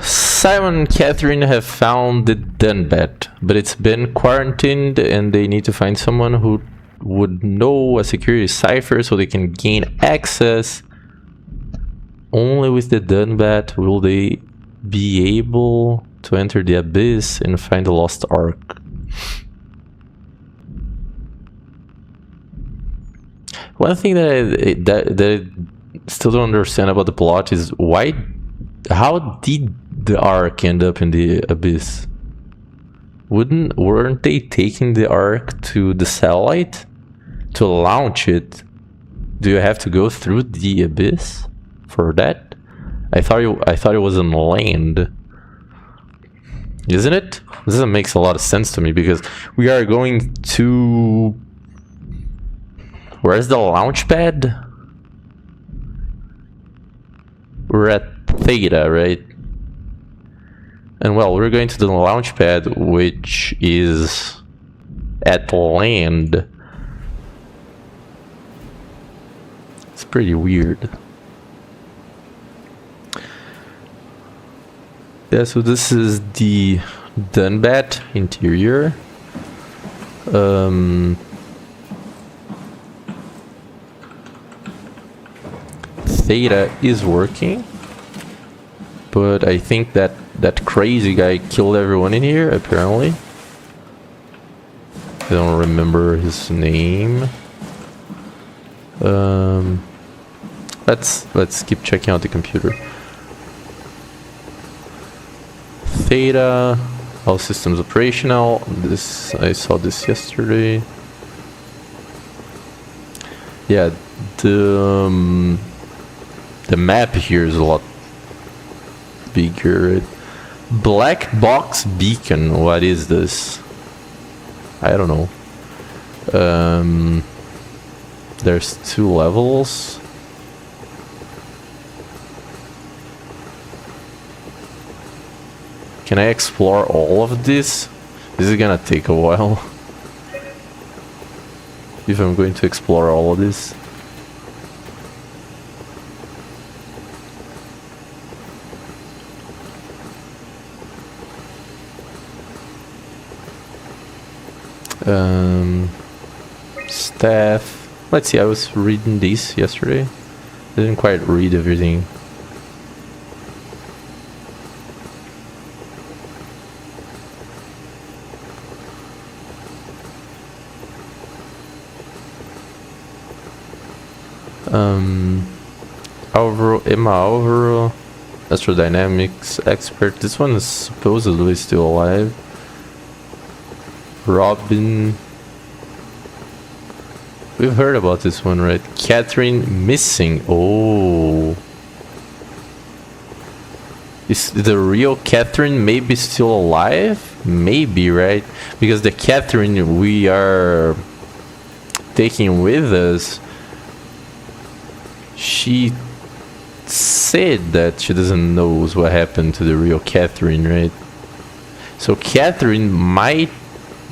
Simon and Catherine have found the Dunbat, but it's been quarantined and they need to find someone who would know a security cipher so they can gain access. Only with the Dunbat will they be able to enter the abyss and find the lost ark. One thing that I still don't understand about the plot is how did the ark end up in the abyss? Weren't they taking the ark to the satellite to launch it? Do you have to go through the abyss for that? I thought it was on land. Isn't it? This makes a lot of sense to me because we are going to... Where's the launch pad? We're at Theta, right? And well, we're going to the launch pad, which is at land. It's pretty weird. Yeah, so this is the Dunbat interior. Theta is working, but I think that crazy guy killed everyone in here, apparently. I don't remember his name. Let's keep checking out the computer. Theta, all systems operational. This, I saw this yesterday. Yeah, the map here is a lot bigger. Black box beacon, what is this? I don't know. There's 2 levels. Can I explore all of this? This is gonna take a while. If I'm going to explore all of this. Staff. Let's see, I was reading these yesterday. I didn't quite read everything. Emma Alvaro, astrodynamics expert. This one is supposedly still alive. Robin. We've heard about this one, right? Catherine missing. Oh. Is the real Catherine maybe still alive? Maybe, right? Because the Catherine we are taking with us, she said that she doesn't know what happened to the real Catherine, right? So Catherine might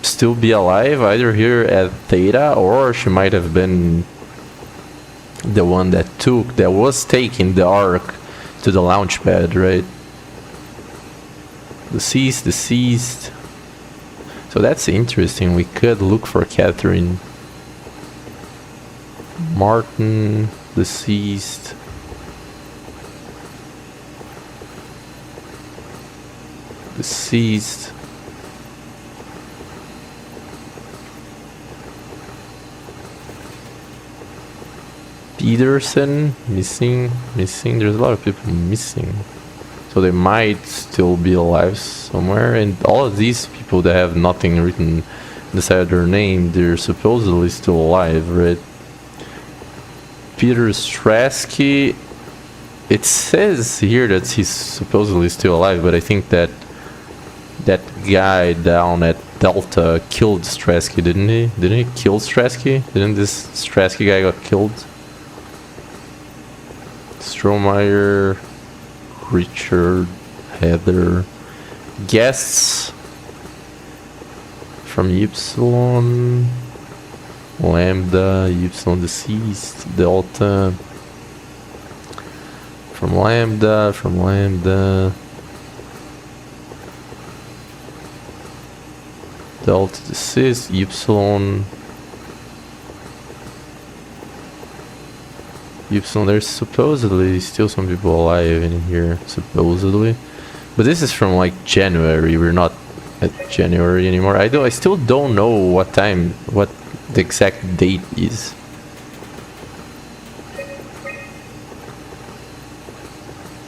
still be alive either here at Theta, or she might have been the one that was taking the ark to the launch pad, right? Deceased. So that's interesting. We could look for Catherine. Martin, deceased. Peterson, missing. There's a lot of people missing. So they might still be alive somewhere. And all of these people that have nothing written beside their name, they're supposedly still alive, right? Peter Strasky, it says here that he's supposedly still alive, but I think that guy down at Delta killed Strasky, didn't he? Didn't he kill Strasky? Didn't this Strasky guy got killed? Strohmeyer, Richard, Heather, guests from Ypsilon, Lambda, Ypsilon deceased, Delta. From Lambda, from Lambda. Delta to cis, Epsilon. Epsilon, there's supposedly still some people alive in here, supposedly. But this is from like January, we're not at January anymore. I still don't know what time, what the exact date is.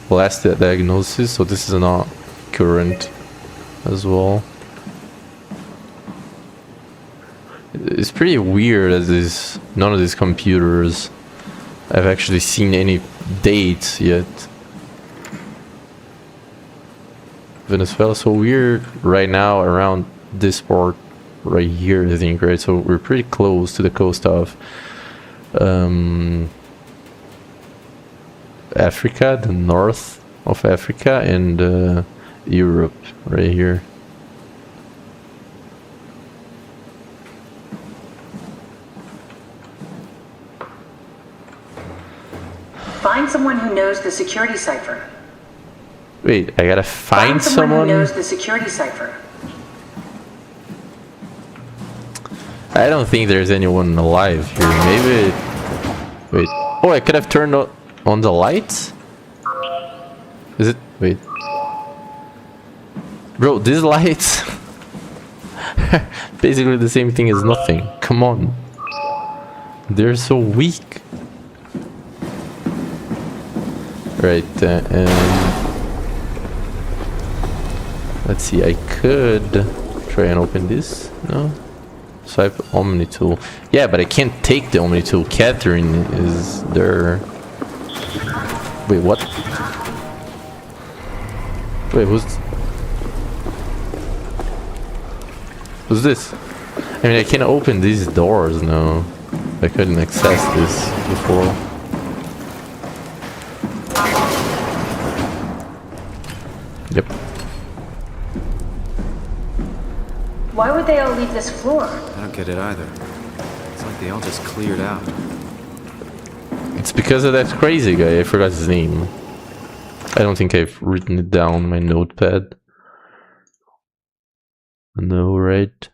Last diagnosis, so this is not current as well. It's pretty weird as none of these computers have actually seen any dates yet. Venezuela, so we're right now around this port right here, I think, right? So we're pretty close to the coast of Africa, the north of Africa, and Europe right here. Find someone who knows the security cipher. Wait, I gotta find someone who knows the security cipher. I don't think there's anyone alive here. Maybe. Wait. Oh, I could have turned on the lights? Is it? Wait. Bro, these lights. Basically the same thing as nothing. Come on. They're so weak. Right, let's see, I could try and open this. No? Swipe Omni tool. Yeah, but I can't take the Omni tool. Catherine is there. Wait, what? Wait, who's this? I mean, I can open these doors now. I couldn't access this before. Yep. Why would they all leave this floor? I don't get it either. It's like they all just cleared out. It's because of that crazy guy. I forgot his name. I don't think I've written it down on my notepad. No, right?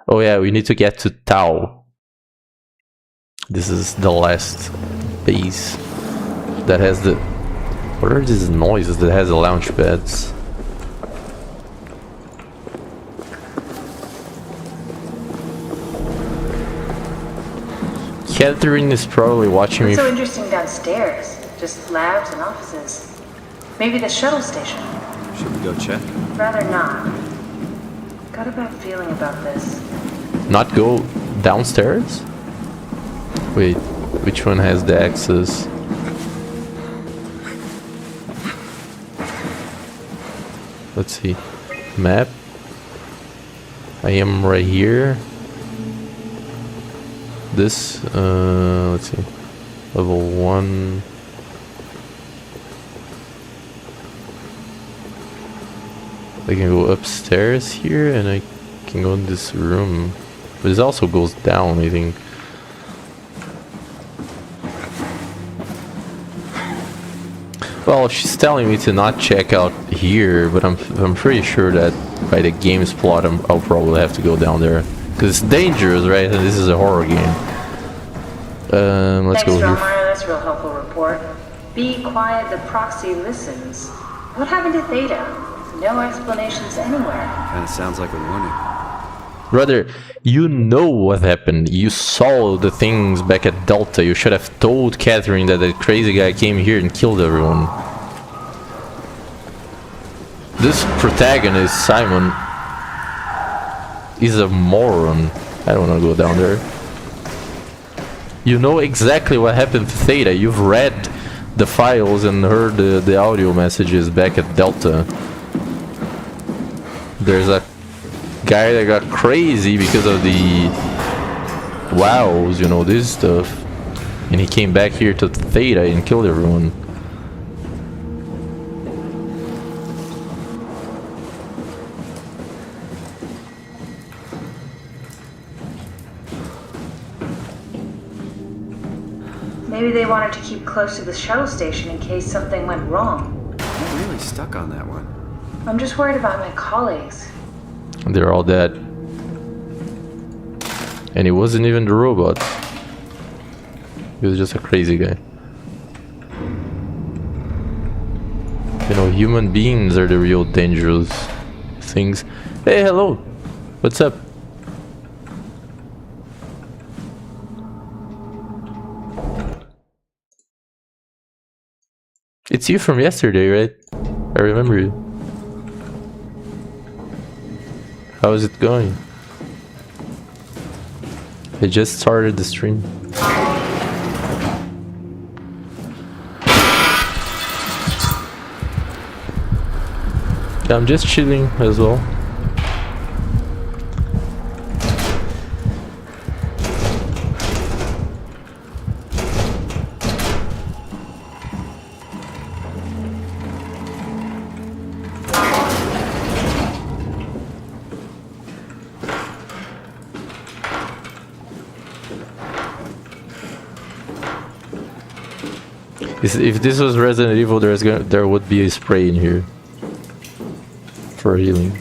Oh yeah, we need to get to Tau. This is the last base that has the... What are these noises that has the launch pads? Catherine is probably watching me. What's so interesting downstairs? Just labs and offices. Maybe the shuttle station. Should we go check? Rather not. Got a bad feeling about this. Not go downstairs? Wait, which one has the access? Let's see. Map. I am right here. This, let's see. Level 1. I can go upstairs here and I can go in this room. But this also goes down, I think. Well, she's telling me to not check out here, but I'm pretty sure that by the game's plot I'll probably have to go down there. Because it's dangerous, right? And this is a horror game. Let's go here. That's a real helpful report. Be quiet, the proxy listens. What happened to Theta? No explanations anywhere. Kinda sounds like a warning. Brother, you know what happened. You saw the things back at Delta. You should have told Catherine that the crazy guy came here and killed everyone. This protagonist, Simon, is a moron. I don't want to go down there. You know exactly what happened to Theta. You've read the files and heard the audio messages back at Delta. There's a guy that got crazy because of the wows, you know, this stuff. And he came back here to Theta and killed everyone. Maybe they wanted to keep close to the shuttle station in case something went wrong. I'm really stuck on that one. I'm just worried about my colleagues. They're all dead. And he wasn't even the robot. He was just a crazy guy. You know, human beings are the real dangerous things. Hey, hello. What's up? It's you from yesterday, right? I remember you. How is it going? I just started the stream. Yeah, I'm just chilling as well. If this was Resident Evil, there would be a spray in here for healing.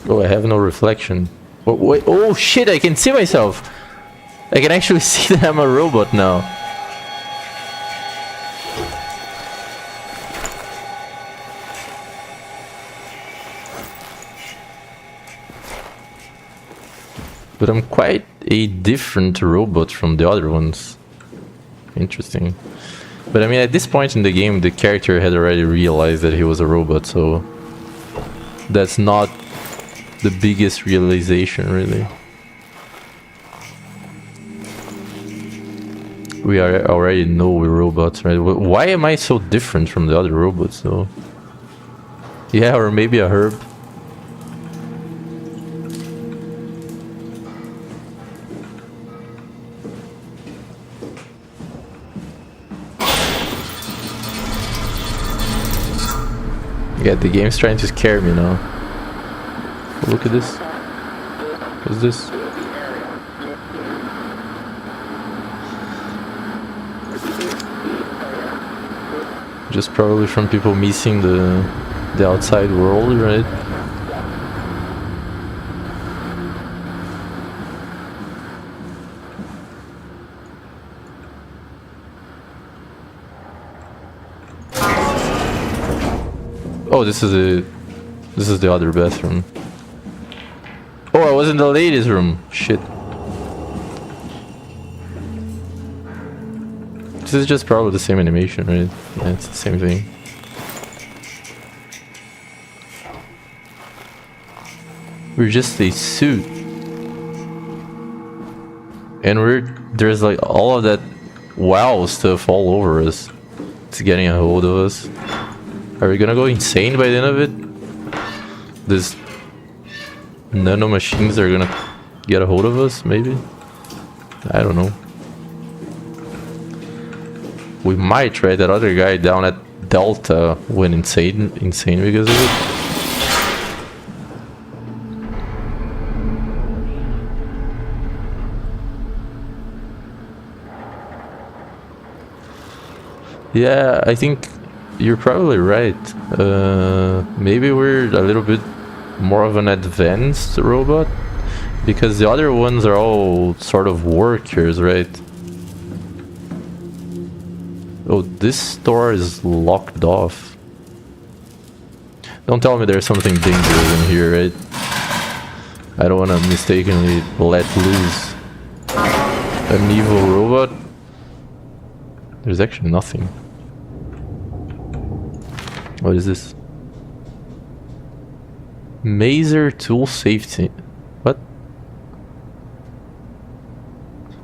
Oh, I have no reflection. Oh, wait, oh shit! I can see myself. I can actually see that I'm a robot now. But I'm quite a different robot from the other ones. Interesting. But I mean, at this point in the game, the character had already realized that he was a robot, so that's not the biggest realization, really. We already know we're robots, right? Why am I so different from the other robots, though? Yeah, or maybe a herb. Yeah, the game's trying to scare me now. Oh, look at this. What's this? Just probably from people missing the outside world, right? Oh, this is the other bathroom. Oh, I was in the ladies' room. Shit. This is just probably the same animation, right? Yeah, it's the same thing. We're just a suit. And there's like all of that wow stuff all over us. It's getting a hold of us. Are we gonna go insane by the end of it? These nano machines are gonna get a hold of us, maybe? I don't know. We might, right? That other guy down at Delta went insane because of it. Yeah, I think you're probably right. Maybe we're a little bit more of an advanced robot, because the other ones are all sort of workers, right? Oh, this door is locked off. Don't tell me there's something dangerous in here, right? I don't want to mistakenly let loose an evil robot. There's actually nothing. What is this? Maser tool safety. What?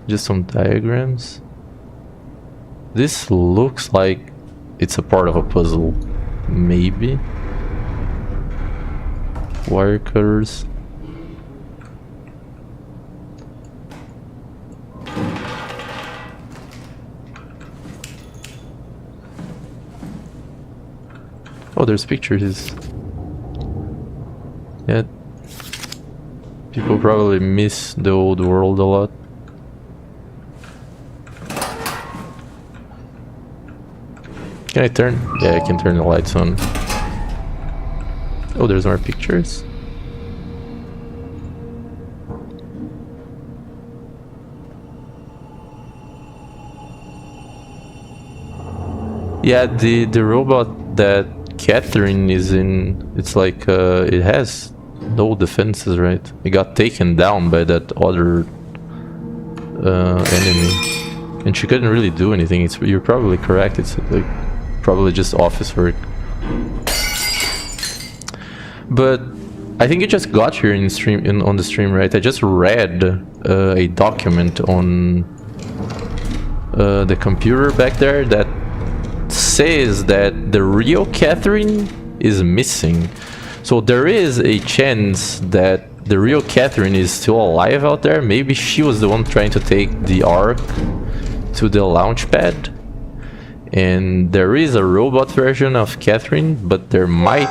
Just some diagrams? This looks like it's a part of a puzzle. Maybe. Wire cutters. Oh, there's pictures. Yeah. People probably miss the old world a lot. Can I turn? Yeah, I can turn the lights on. Oh, there's more pictures. Yeah, the robot that Catherine is in, it's like it has no defenses, right? It got taken down by that other enemy, and she couldn't really do anything. You're probably correct. It's like probably just office work. But I think you just got here on the stream, right? I just read a document on the computer back there that says that the real Catherine is missing. So there is a chance that the real Catherine is still alive out there. Maybe she was the one trying to take the Ark to the launch pad. And there is a robot version of Catherine, but there might,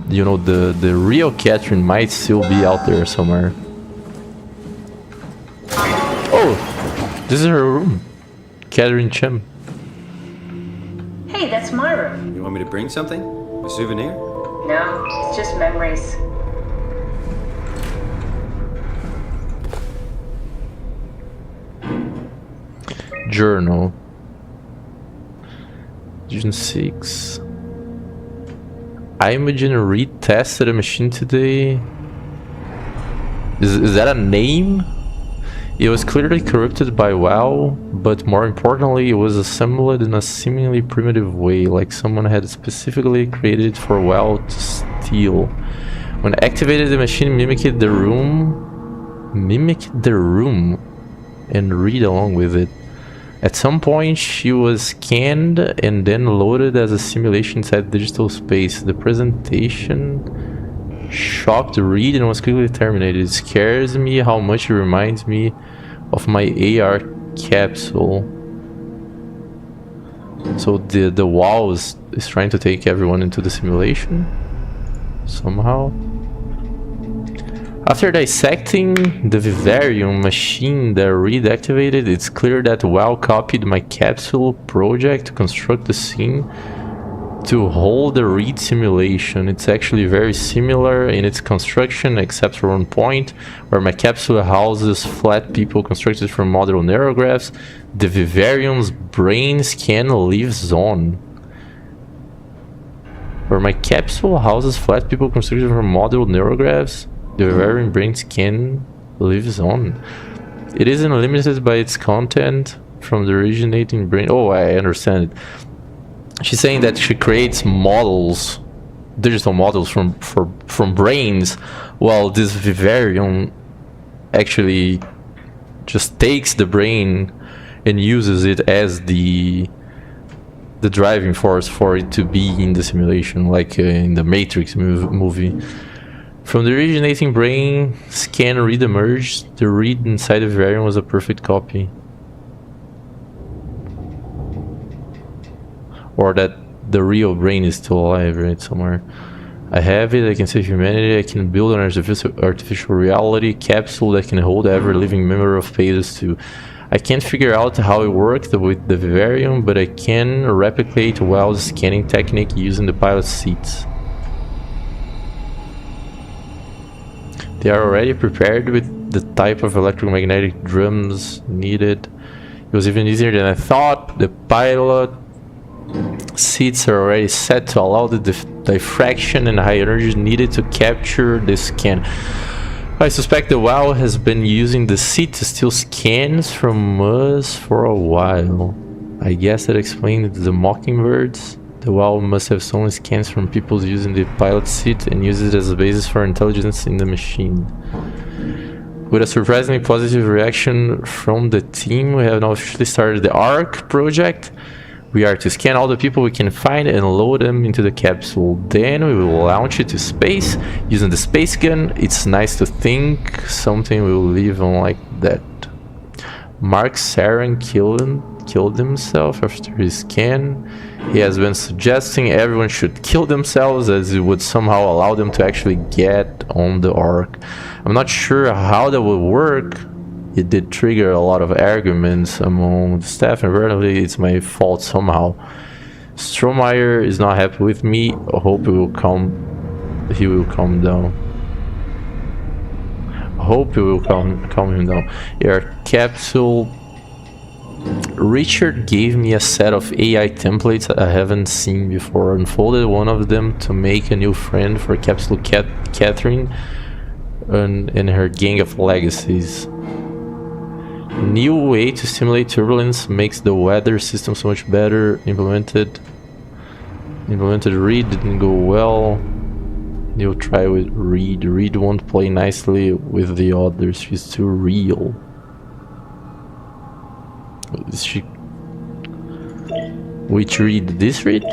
you know, the real Catherine might still be out there somewhere. Oh, this is her room. Catherine Chem. Hey, that's my room. You want me to bring something? A souvenir? No, it's just memories. Journal. June 6. Imogen retested a machine today. Is that a name? It was clearly corrupted by WoW, but more importantly, it was assembled in a seemingly primitive way, like someone had specifically created it for WoW to steal. When activated, the machine mimicked the room and read along with it. At some point, she was scanned and then loaded as a simulation inside digital space. The presentation shocked read and was quickly terminated. It scares me how much it reminds me of my AR capsule. So the WoW is trying to take everyone into the simulation somehow. After dissecting the vivarium machine that Reed activated, it's clear that WoW copied my capsule project to construct the scene to hold the Reed simulation. It's actually very similar in its construction, except for one point, where my capsule houses flat people constructed from model neurographs. The vivarium's brain scan lives on. Where my capsule houses flat people constructed from model neurographs, the vivarium brain scan lives on. It isn't limited by its content from the originating brain. Oh, I understand it. She's saying that she creates models, digital models from brains, while this vivarium actually just takes the brain and uses it as the driving force for it to be in the simulation, like in the Matrix movie. From the originating brain scan read emerged. The read inside the vivarium was a perfect copy. Or that the real brain is still alive, right, somewhere. I have it, I can save humanity, I can build an artificial reality capsule that can hold every living member of Paydos 2. I can't figure out how it worked with the vivarium, but I can replicate WoW's scanning technique using the pilot seats. They are already prepared with the type of electromagnetic drums needed. It was even easier than I thought. The pilot seats are already set to allow the diffraction and high energy needed to capture the scan. I suspect the WoW has been using the seat to steal scans from us for a while. I guess that explains the mockingbirds. The WoW must have stolen scans from people using the pilot seat and use it as a basis for intelligence in the machine. With a surprisingly positive reaction from the team, we have now officially started the Ark project. We are to scan all the people we can find and load them into the capsule. Then we will launch it to space using the space gun. It's nice to think something will live on like that. Mark Saran killed himself after his scan. He has been suggesting everyone should kill themselves as it would somehow allow them to actually get on the Ark. I'm not sure how that would work. It did trigger a lot of arguments among the staff, and apparently it's my fault somehow. Strohmeyer is not happy with me. I hope he will calm down. Hope he will calm him down. Your capsule. Richard gave me a set of AI templates I haven't seen before. Unfolded one of them to make a new friend for Capsule Catherine and her gang of legacies. New way to simulate turbulence makes the weather system so much better. Implemented Reed didn't go well. New try with Reed. Reed won't play nicely with the others. She's too real. Is she... Which Reed? This Reed?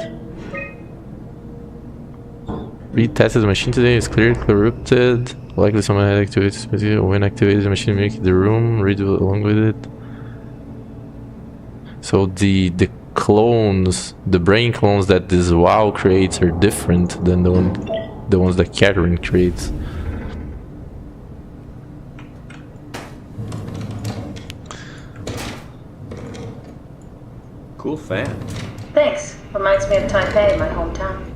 Reed tested the machine today. It's clearly corrupted. Likely someone had activated. When activated, the machine make the room. Read along with it. So the clones, the brain clones that this WoW creates are different than the ones that Catherine creates. Cool fan. Thanks. Reminds me of Taipei, my hometown.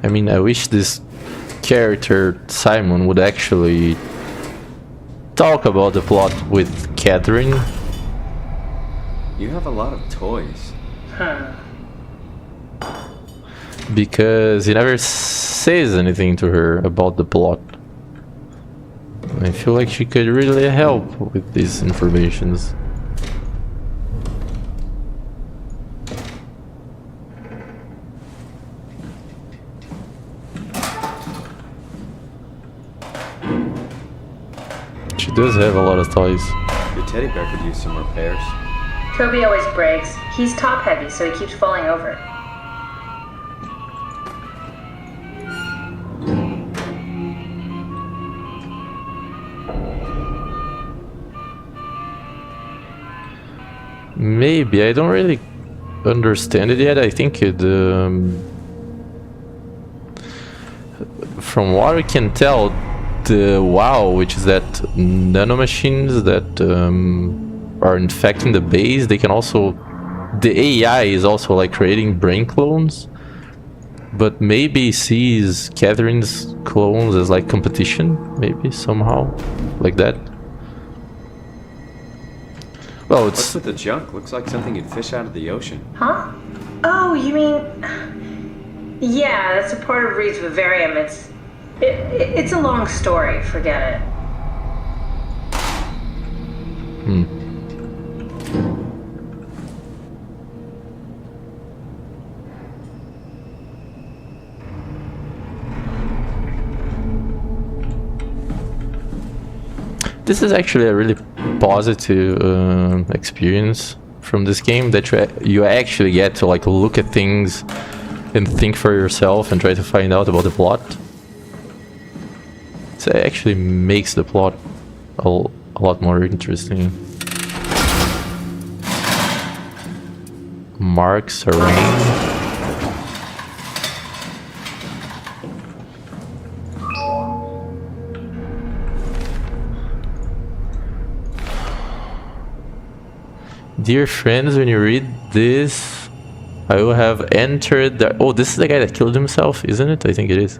I mean, I wish this character, Simon, would actually talk about the plot with Catherine. You have a lot of toys. Because he never says anything to her about the plot. I feel like she could really help with these informations. She does have a lot of toys. Your teddy bear could use some repairs. Toby always breaks. He's top heavy, so he keeps falling over. Maybe. I don't really understand it yet. I think it... from what we can tell, the WoW, which is that nanomachines that are infecting the base, they can also... The AI is also like creating brain clones, but maybe sees Catherine's clones as like competition, maybe somehow, like that. Well, it's... What's with the junk? Looks like something you'd fish out of the ocean. Huh? Oh, you mean... Yeah, that's a part of Reed's vivarium. It's a long story. Forget it. This is actually a really positive experience from this game, that you actually get to like look at things and think for yourself and try to find out about the plot. So it actually makes the plot a lot more interesting. Marks around. Dear friends, when you read this, I will have entered the... Oh, this is the guy that killed himself, isn't it? I think it is.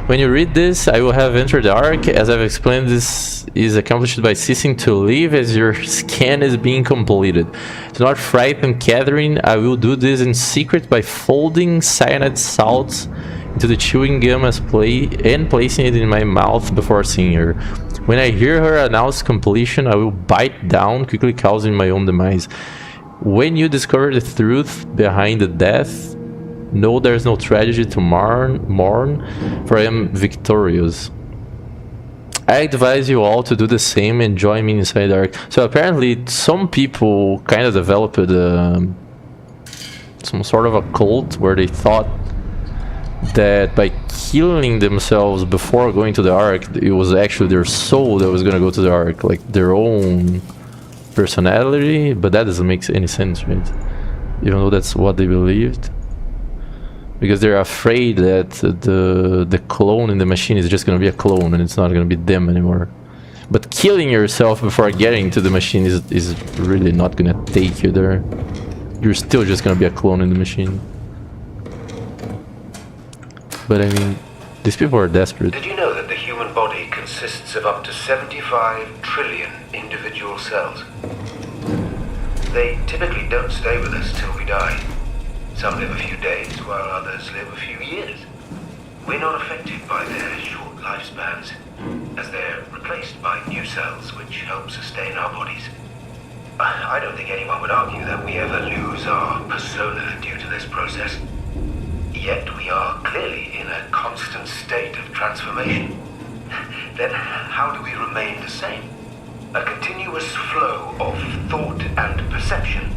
When you read this, I will have entered the Ark. As I've explained, this is accomplished by ceasing to live as your scan is being completed. Do not frighten Catherine. I will do this in secret by folding cyanide salts into the chewing gum and placing it in my mouth before seeing her. When I hear her announce completion, I will bite down, quickly causing my own demise. When you discover the truth behind the death, know there's no tragedy to mourn, for I am victorious. I advise you all to do the same and join me inside the Ark. So apparently some people kind of developed some sort of a cult where they thought that by killing themselves before going to the Ark, it was actually their soul that was gonna go to the Ark, like their own personality. But that doesn't make any sense, right? Even though that's what they believed, because they're afraid that the clone in the machine is just gonna be a clone and it's not gonna be them anymore. But killing yourself before getting to the machine is really not gonna take you there. You're still just gonna be a clone in the machine. But I mean, these people are desperate. Did you know that the human body consists of up to 75 trillion individual cells? They typically don't stay with us till we die. Some live a few days, while others live a few years. We're not affected by their short lifespans, as they're replaced by new cells which help sustain our bodies. I don't think anyone would argue that we ever lose our persona due to this process. Yet we are clearly in a constant state of transformation. Then how do we remain the same? A continuous flow of thought and perception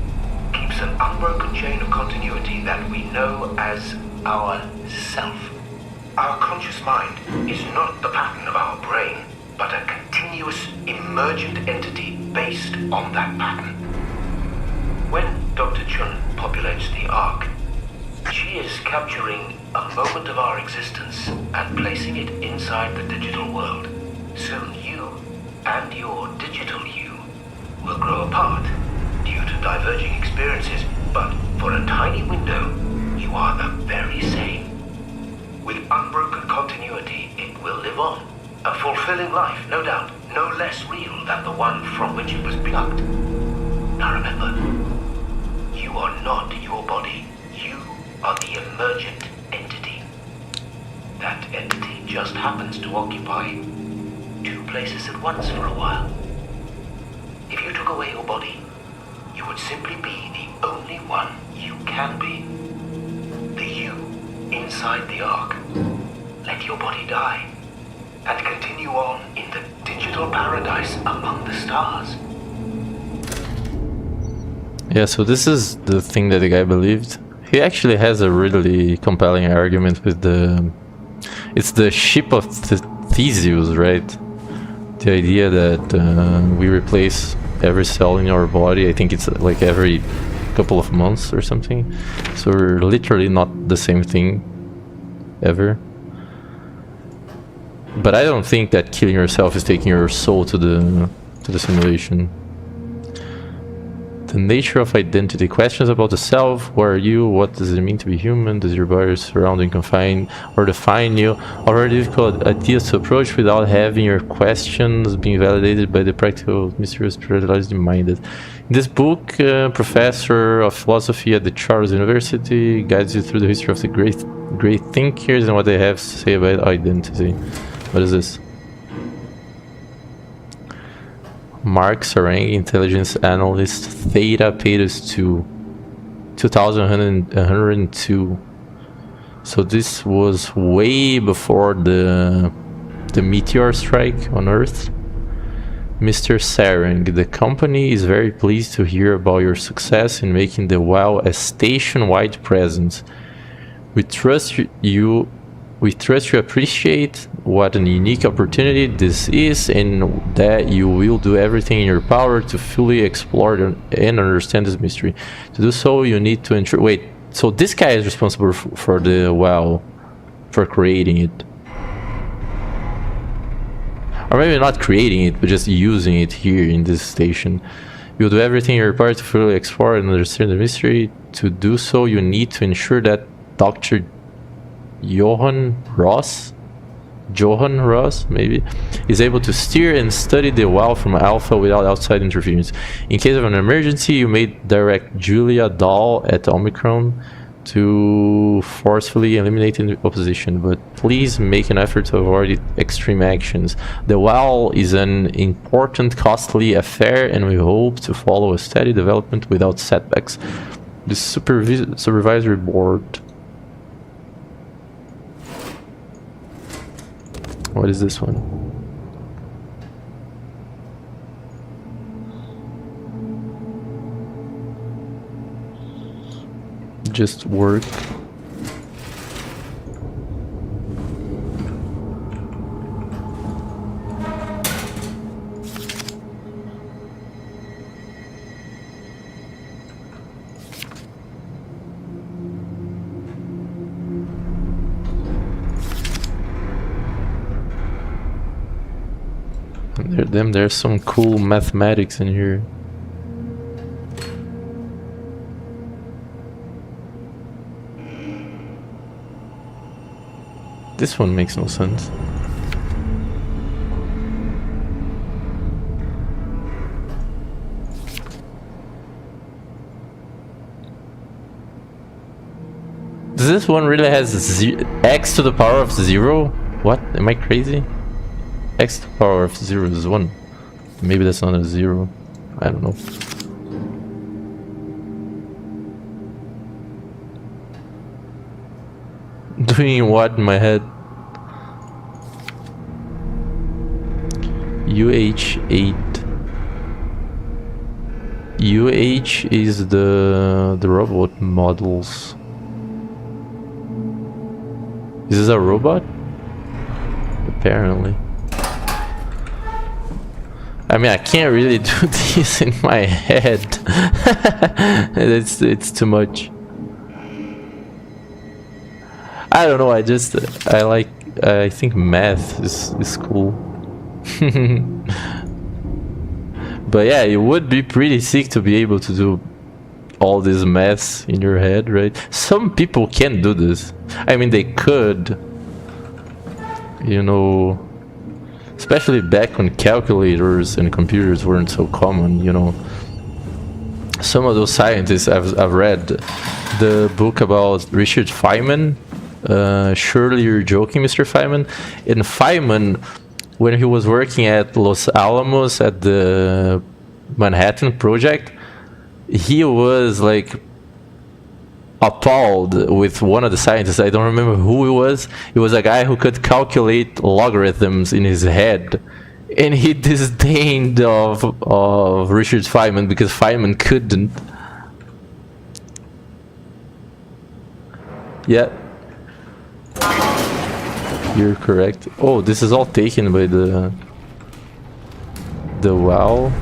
keeps an unbroken chain of continuity that we know as our self. Our conscious mind is not the pattern of our brain, but a continuous emergent entity based on that pattern. When Dr. Chun populates the Ark, she is capturing a moment of our existence and placing it inside the digital world. Soon you and your digital you will grow apart due to diverging experiences, but for a tiny window, you are the very same. With unbroken continuity, it will live on. A fulfilling life, no doubt, no less real than the one from which it was plucked. Now remember, you are not your body. You are the emergent entity. That entity just happens to occupy two places at once for a while. If you took away your body, you would simply be the only one you can be. The you inside the Ark. Let your body die and continue on in the digital paradise among the stars. Yeah, so this is the thing that the guy believed. He actually has a really compelling argument with the... It's the ship of Theseus, right? The idea that we replace every cell in our body. I think it's like every couple of months or something. So we're literally not the same thing ever. But I don't think that killing yourself is taking your soul to the simulation. The nature of identity. Questions about the self. Who are you? What does it mean to be human? Does your body surrounding confine or define you? Are difficult ideas to approach without having your questions being validated by the practical, mysterious, spiritually minded. In this book, professor of philosophy at the Charles University guides you through the history of the great thinkers and what they have to say about identity. What is this? Mark Sarang, intelligence analyst, Theta Paitus 2, 2102. So this was way before the meteor strike on Earth. Mr. Sarang, the company is very pleased to hear about your success in making the WoW a station-wide presence. We trust you appreciate what a unique opportunity this is, and that you will do everything in your power to fully explore and understand this mystery. To do so, you need to ensure... Wait, so this guy is responsible for the WoW, for creating it. Or maybe not creating it, but just using it here in this station. You'll do everything in your power to fully explore and understand the mystery. To do so, you need to ensure that Dr. Johan Ross, maybe, is able to steer and study the WoW from Alpha without outside interference. In case of an emergency, you may direct Julia Dahl at Omicron to forcefully eliminate the opposition, but please make an effort to avoid extreme actions. The WoW is an important, costly affair, and we hope to follow a steady development without setbacks. The supervisory board. What is this one? Just work. There's some cool mathematics in here. This one makes no sense. Does this one really has x to the power of 0? What? Am I crazy? X to the power of 0 is 1. Maybe that's not a 0. I don't know. Doing what in my head? UH8. UH is the robot models. Is this a robot? Apparently. I mean, I can't really do this in my head. It's too much. I don't know. I think math is cool. But yeah, it would be pretty sick to be able to do all this maths in your head, right? Some people can do this. I mean, they could, you know, especially back when calculators and computers weren't so common, you know. Some of those scientists, I've read the book about Richard Feynman. Surely you're joking, Mr. Feynman. And Feynman, when he was working at Los Alamos at the Manhattan Project, he was like appalled with one of the scientists. I don't remember who it was. It was a guy who could calculate logarithms in his head, and he disdained of Richard Feynman because Feynman couldn't. Yeah, you're correct. Oh, this is all taken by the WoW.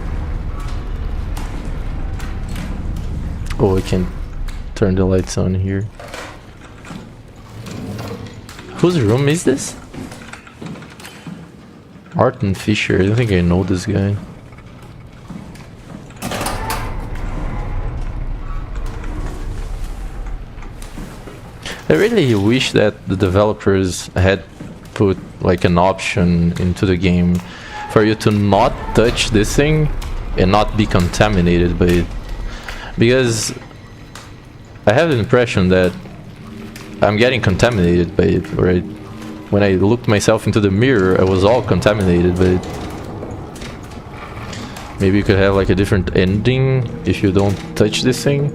Oh, I can turn the lights on here. Whose room is this? Martin Fisher. I don't think I know this guy. I really wish that the developers had put like an option into the game for you to not touch this thing and not be contaminated by it. Because I have the impression that I'm getting contaminated by it, right? When I looked myself into the mirror, I was all contaminated by it. Maybe you could have like a different ending if you don't touch this thing.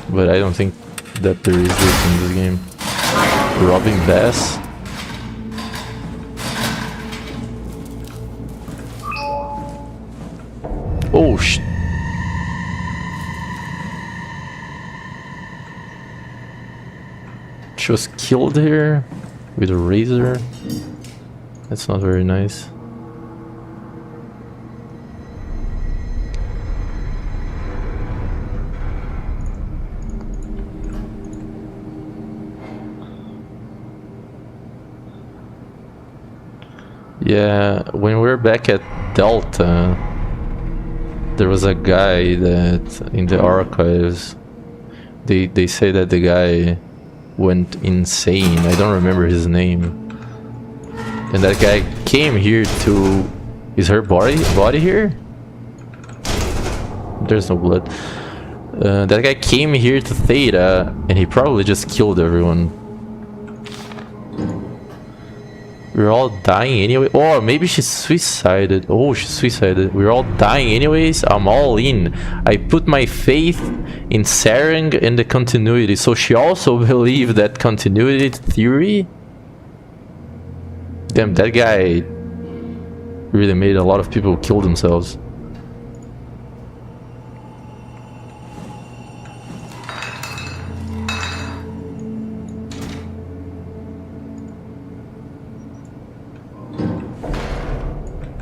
But I don't think that there is this in this game. Robbing Bass. Oh shit. She was killed here with a razor. That's not very nice. Yeah, when we were back at Delta, there was a guy that in the archives, they say that the guy went insane. I don't remember his name. And that guy came here to... Is her body here? There's no blood. That guy came here to Theta and he probably just killed everyone. We're all dying anyway. Or maybe she suicided. Oh, she suicided. We're all dying anyways. I'm all in. I put my faith in Sarang and the continuity. So she also believed that continuity theory. Damn, that guy really made a lot of people kill themselves.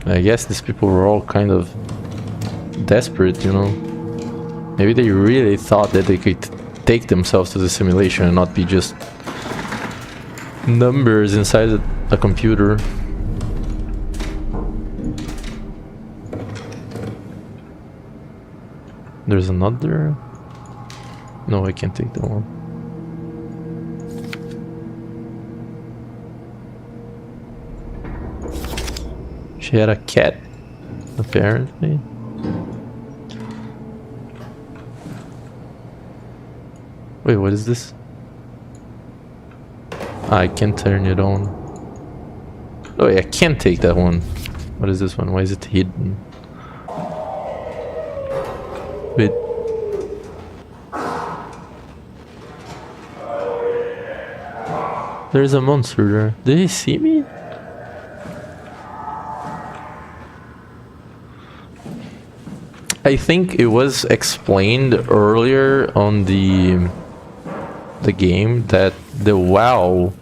I guess these people were all kind of desperate, you know. Maybe they really thought that they could take themselves to the simulation and not be just numbers inside a computer. There's another. No, I can't take that one. She had a cat, apparently. Wait, what is this? I can't turn it on. Oh, yeah, I can't take that one. What is this one? Why is it hidden? Wait. There's a monster there. Did he see me? I think it was explained earlier on the game that the WoW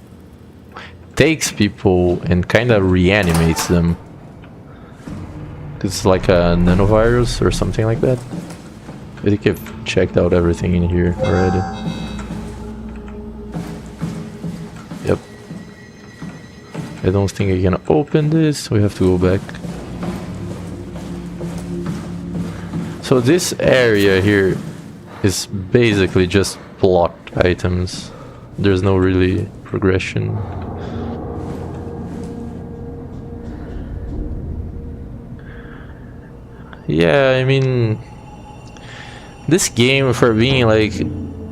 takes people and kind of reanimates them. It's like a nanovirus or something like that. I think I've checked out everything in here already. Yep. I don't think I can open this. We have to go back. So this area here is basically just plot items. There's no really progression. Yeah, I mean, this game, for being like,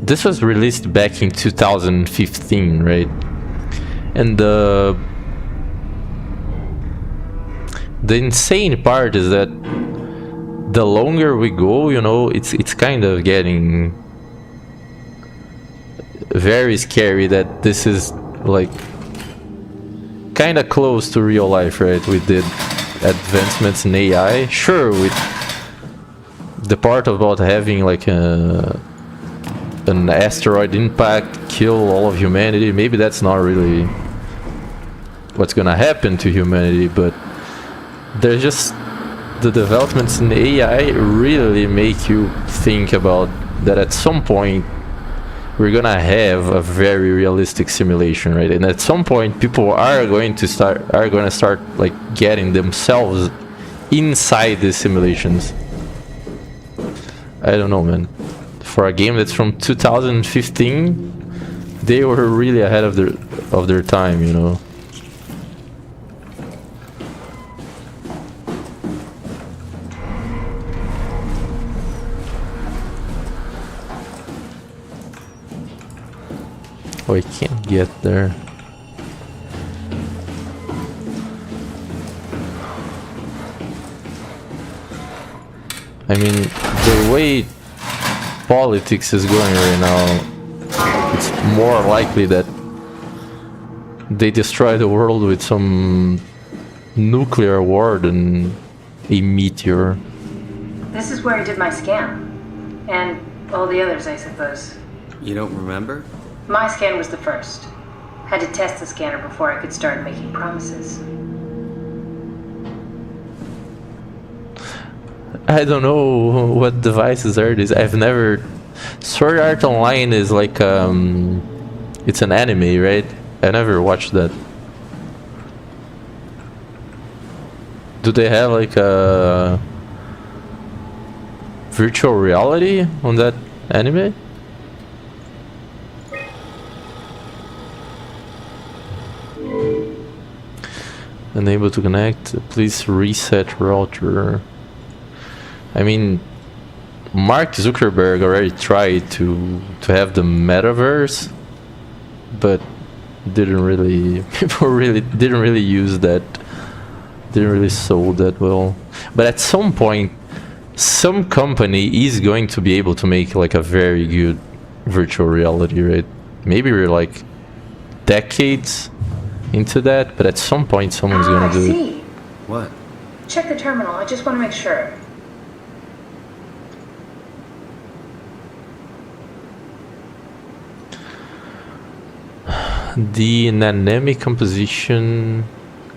this was released back in 2015, right? And the insane part is that the longer we go, you know, it's kind of getting very scary that this is like kind of close to real life, right? We did advancements in AI, sure, with the part about having like an asteroid impact kill all of humanity. Maybe that's not really what's gonna happen to humanity, but there's just the developments in AI really make you think about that at some point we're gonna have a very realistic simulation, right? And at some point people are going to start like getting themselves inside these simulations. I don't know, man. For a game that's from 2015, they were really ahead of their time, you know. Oh, I can't get there. I mean, the way politics is going right now, it's more likely that they destroy the world with some nuclear war than a meteor. This is where I did my scan. And all the others, I suppose. You don't remember? My scan was the first. Had to test the scanner before I could start making promises. I don't know what devices are these. I've never... Sword Art Online is like, it's an anime, right? I never watched that. Do they have like a virtual reality on that anime? Unable to connect, please reset router. I mean, Mark Zuckerberg already tried to have the metaverse, but didn't really, people really didn't really use that, didn't really sold that well. But at some point, some company is going to be able to make like a very good virtual reality, right? Maybe we're like decades into that, but at some point someone's gonna do it. What? Check the terminal. I just want to make sure. The dynamic composition,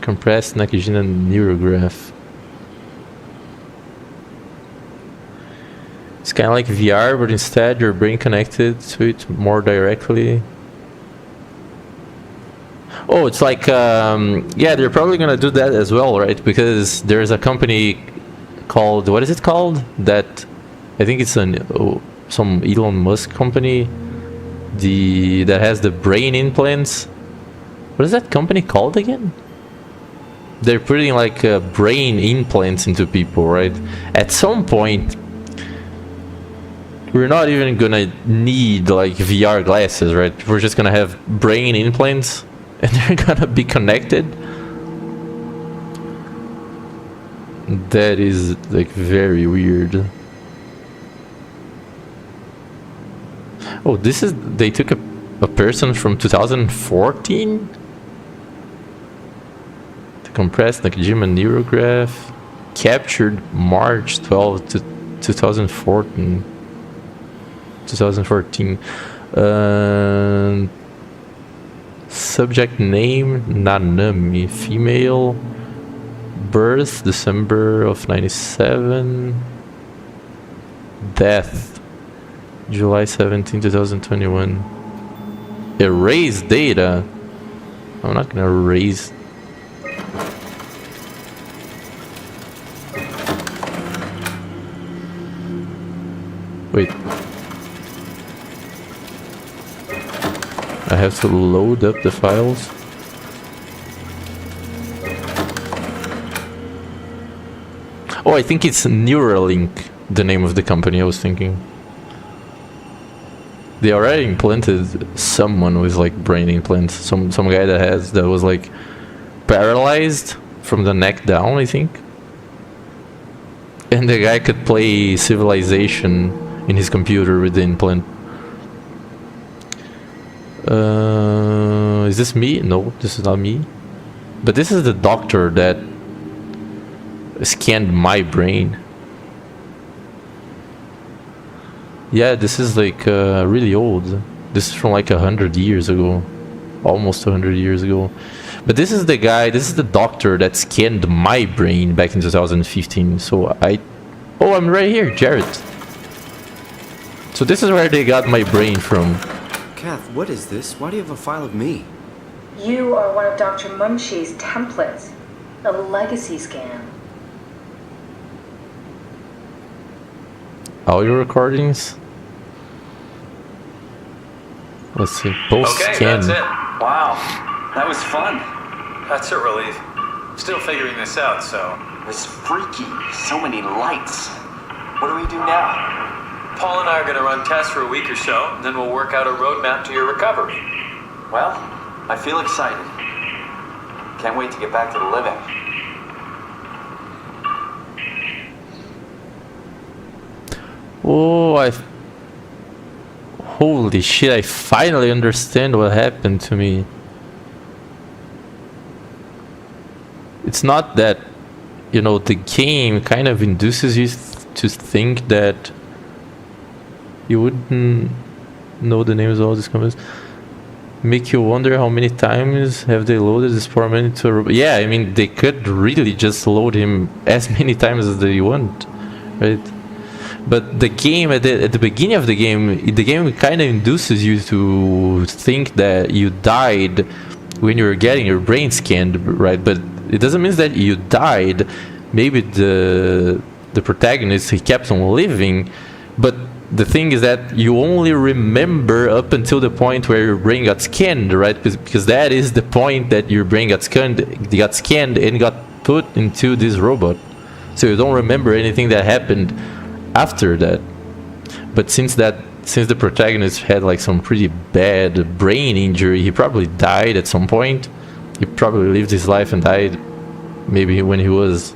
compressed Nakajina neurograph. It's kind of like VR, but instead your brain connected to it more directly. Oh, it's like, yeah, they're probably gonna do that as well, right? Because there's a company called, what is it called? That I think it's some Elon Musk company that has the brain implants. What is that company called again? They're putting like brain implants into people, right? At some point, we're not even gonna need like VR glasses, right? We're just gonna have brain implants and they're gonna be connected. That is like very weird. Oh, this is, they took a person from 2014? The compressed Nakajima neurograph, captured March 12 to 2014. 2014. Subject name Nanami, female. Birth December of 97. Death July 17, 2021. Erase data. I'm not gonna erase. Wait. I have to load up the files. Oh, I think it's Neuralink, the name of the company I was thinking. They already implanted someone with like brain implants. Some guy that was like paralyzed from the neck down, I think. And the guy could play Civilization in his computer with the implant. Is this me? No, this is not me. But this is the doctor that scanned my brain. Yeah, this is like really old. This is from like 100 years ago. Almost 100 years ago. But this is the guy, this is the doctor that scanned my brain back in 2015. So oh, I'm right here, Jared. So this is where they got my brain from. Kath, what is this? Why do you have a file of me? You are one of Dr. Mumshi's templates. A legacy scan. Audio recordings. Let's see. Post Okay, scan. that's it. Wow, that was fun. That's a relief. Still figuring this out, so. It's freaky. So many lights. What do we do now? Paul and I are going to run tests for a week or so, and then we'll work out a roadmap to your recovery. Well, I feel excited. Can't wait to get back to the living. Oh, holy shit, I finally understand what happened to me. It's not that, you know, the game kind of induces you to think that you wouldn't know the names of all these companies. Make you wonder how many times have they loaded this poor man into a robot. Yeah, I mean, they could really just load him as many times as they want, right? But the game, at the beginning of the game kind of induces you to think that you died when you were getting your brain scanned, right? But it doesn't mean that you died. Maybe the protagonist, he kept on living, but the thing is that you only remember up until the point where your brain got scanned, right? Because that is the point that your brain got scanned and got put into this robot. So you don't remember anything that happened after that. But since the protagonist had like some pretty bad brain injury, he probably died at some point. He probably lived his life and died maybe when he was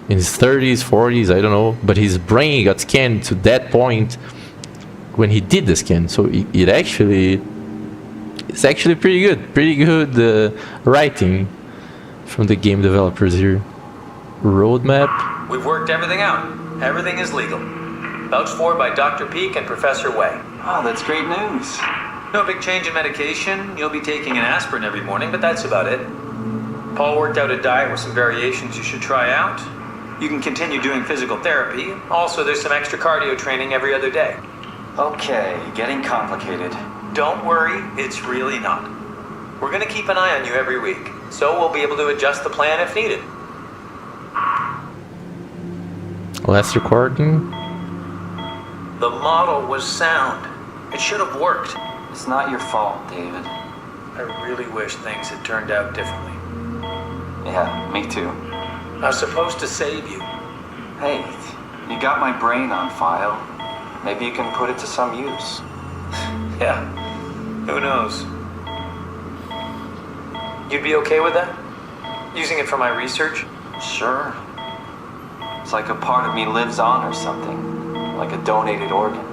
in his 30s, 40s, I don't know. But his brain got scanned to that point when he did the scan. So it's actually pretty good writing from the game developers here. Roadmap. We've worked everything out. Everything is legal. Vouched for by Dr. Peak and Professor Wei. Oh, that's great news. No big change in medication. You'll be taking an aspirin every morning, but that's about it. Paul worked out a diet with some variations you should try out. You can continue doing physical therapy. Also, there's some extra cardio training every other day. Okay, getting complicated. Don't worry, it's really not. We're going to keep an eye on you every week, so we'll be able to adjust the plan if needed. Last recording. The model was sound. It should have worked. It's not your fault, David. I really wish things had turned out differently. Yeah, me too. I was supposed to save you. Hey, you got my brain on file. Maybe you can put it to some use. Yeah, who knows? You'd be okay with that? Using it for my research? Sure. It's like a part of me lives on or something. Like a donated organ.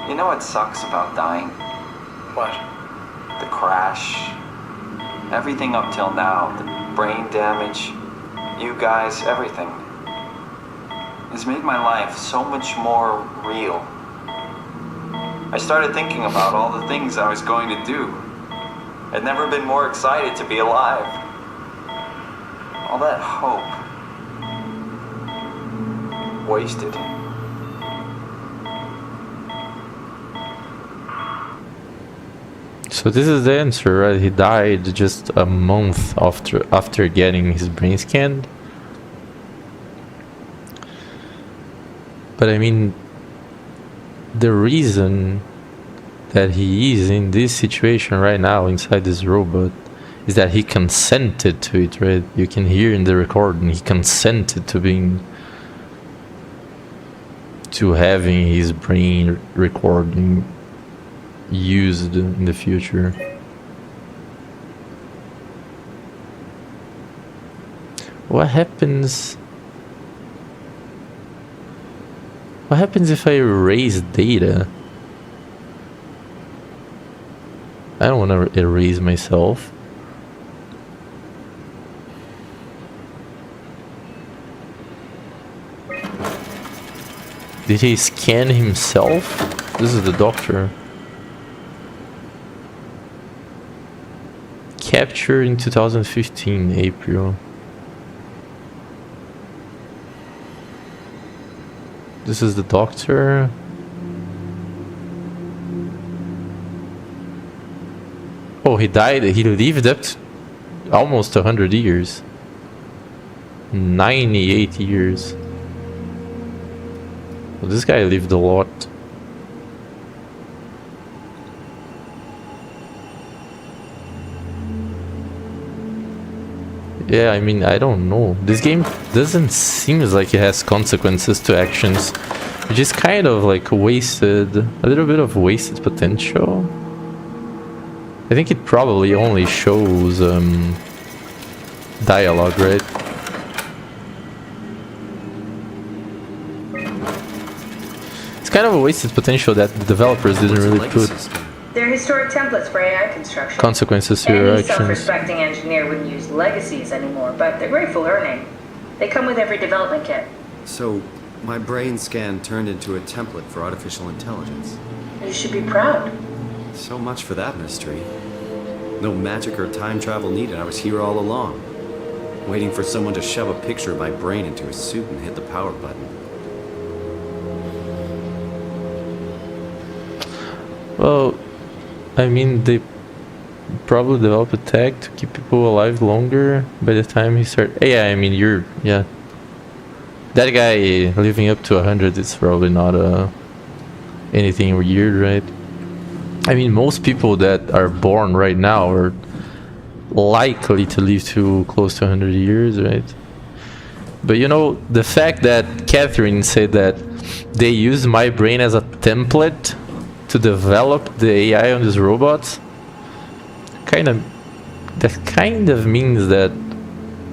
You know what sucks about dying? What? The crash. Everything up till now. The brain damage. You guys, everything. It's made my life so much more real. I started thinking about all the things I was going to do. I'd never been more excited to be alive. All that hope. Wasted. So this is the answer, right? He died just a month after getting his brain scanned. But I mean, the reason that he is in this situation right now inside this robot is that he consented to it, right? You can hear in the recording he consented to having his brain recording used in the future. What happens if I erase data? I don't want to erase myself. Did he scan himself? This is the doctor. Captured in 2015, April. This is the doctor. Oh, he died. He lived up to almost 100 years. 98 years. Well, this guy lived a lot. Yeah, I mean, I don't know. This game doesn't seem like it has consequences to actions. Which is kind of like wasted. A little bit of wasted potential. I think it probably only shows dialogue, right? It's kind of a wasted potential that the developers didn't really put They're historic templates for AI construction. consequences to your Any actions. self-respecting engineer wouldn't use legacies anymore, but they're great for learning. They come with every development kit. So, my brain scan turned into a template for artificial intelligence. You should be proud. So much for that mystery. No magic or time travel needed. I was here all along. Waiting for someone to shove a picture of my brain into a suit and hit the power button. Well, I mean, they probably developed a tech to keep people alive longer by the time he started. Yeah, I mean, yeah. That guy living up to 100 is probably not anything weird, right? I mean, most people that are born right now are likely to live to close to 100 years, right? But you know, the fact that Catherine said that they used my brain as a template to develop the AI on these robots, that kind of means that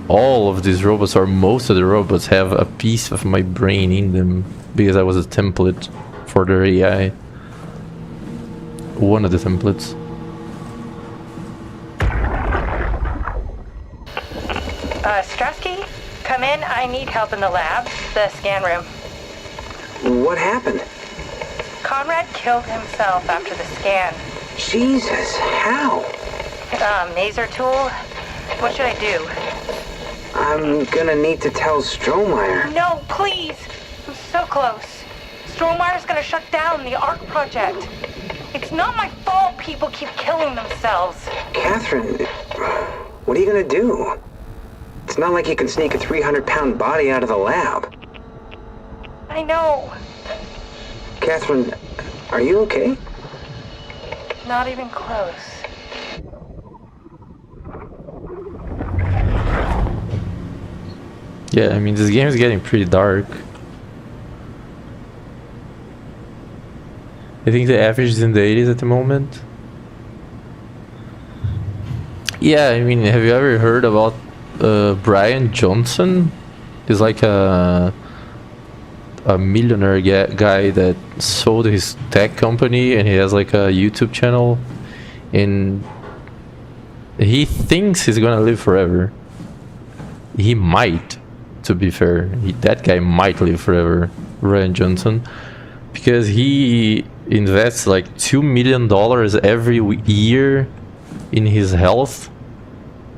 all of these robots, or most of the robots, have a piece of my brain in them because I was a template for their AI. One of the templates. Strasky, come in. I need help in the lab, the scan room. What happened? Conrad killed himself after the scan. Jesus, how? Maser tool? What should I do? I'm gonna need to tell Strohmeyer. No, please! I'm so close. Strohmeyer's gonna shut down the ARC project. It's not my fault people keep killing themselves. Catherine, what are you gonna do? It's not like you can sneak a 300-pound body out of the lab. I know. Catherine, are you okay? Not even close. Yeah, I mean, this game is getting pretty dark. I think the average is in the 80s at the moment. Yeah, I mean, have you ever heard about Brian Johnson? He's like a millionaire guy that sold his tech company, and he has like a YouTube channel, and he thinks he's gonna live forever. He might, to be fair. That guy might live forever, Brian Johnson, because he invests like $2 million every year in his health,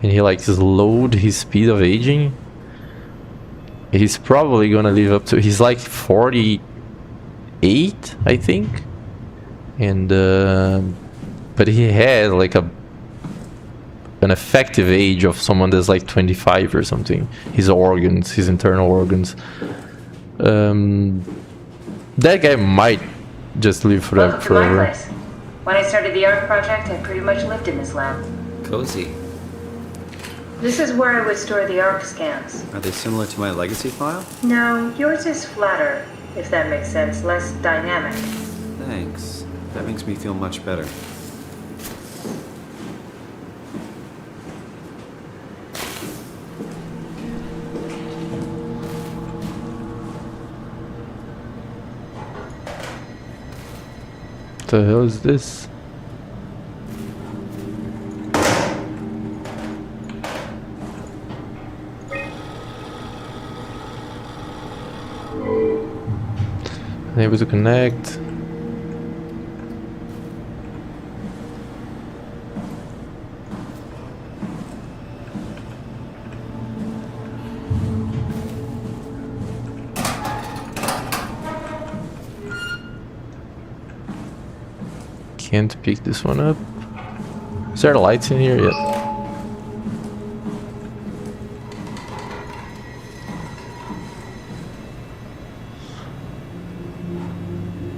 and he like slowed his speed of aging. He's probably gonna live up to, he's like 48, I think, and but he has like an effective age of someone that's like 25 or something. His organs, his internal organs, that guy might just live Welcome to my forever. place. When I started the art project, I pretty much lived in this lab. Cozy. This is where I would store the ARC scans. Are they similar to my legacy file? No, yours is flatter, if that makes sense, less dynamic. Thanks. That makes me feel much better. What the hell is this? Unable to connect. Can't pick this one up. Is there lights in here yet?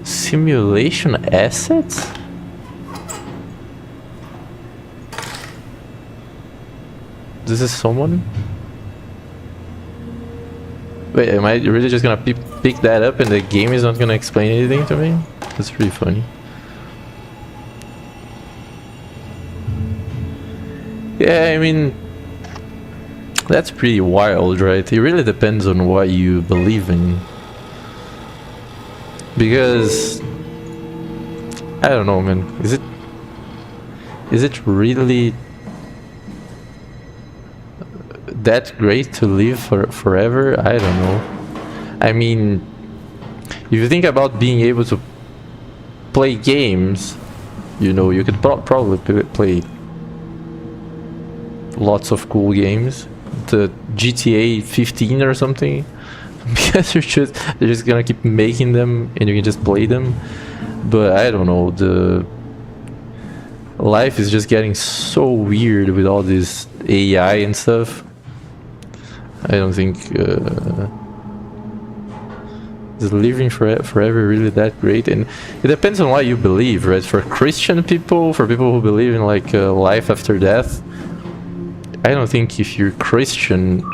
Simulation assets? This is someone? Wait, am I really just gonna pick that up and the game is not gonna explain anything to me? That's pretty funny. Yeah, I mean, that's pretty wild, right? It really depends on what you believe in. Because I don't know, man. Is it really that great to live forever? I don't know. I mean, if you think about being able to play games, you know, you could probably play lots of cool games, the GTA 15 or something, because they're just gonna keep making them and you can just play them. But I don't know, the life is just getting so weird with all this AI and stuff. I don't think is living forever really that great, and it depends on what you believe, right? For Christian people, for people who believe in like life after death, I don't think if you're Christian,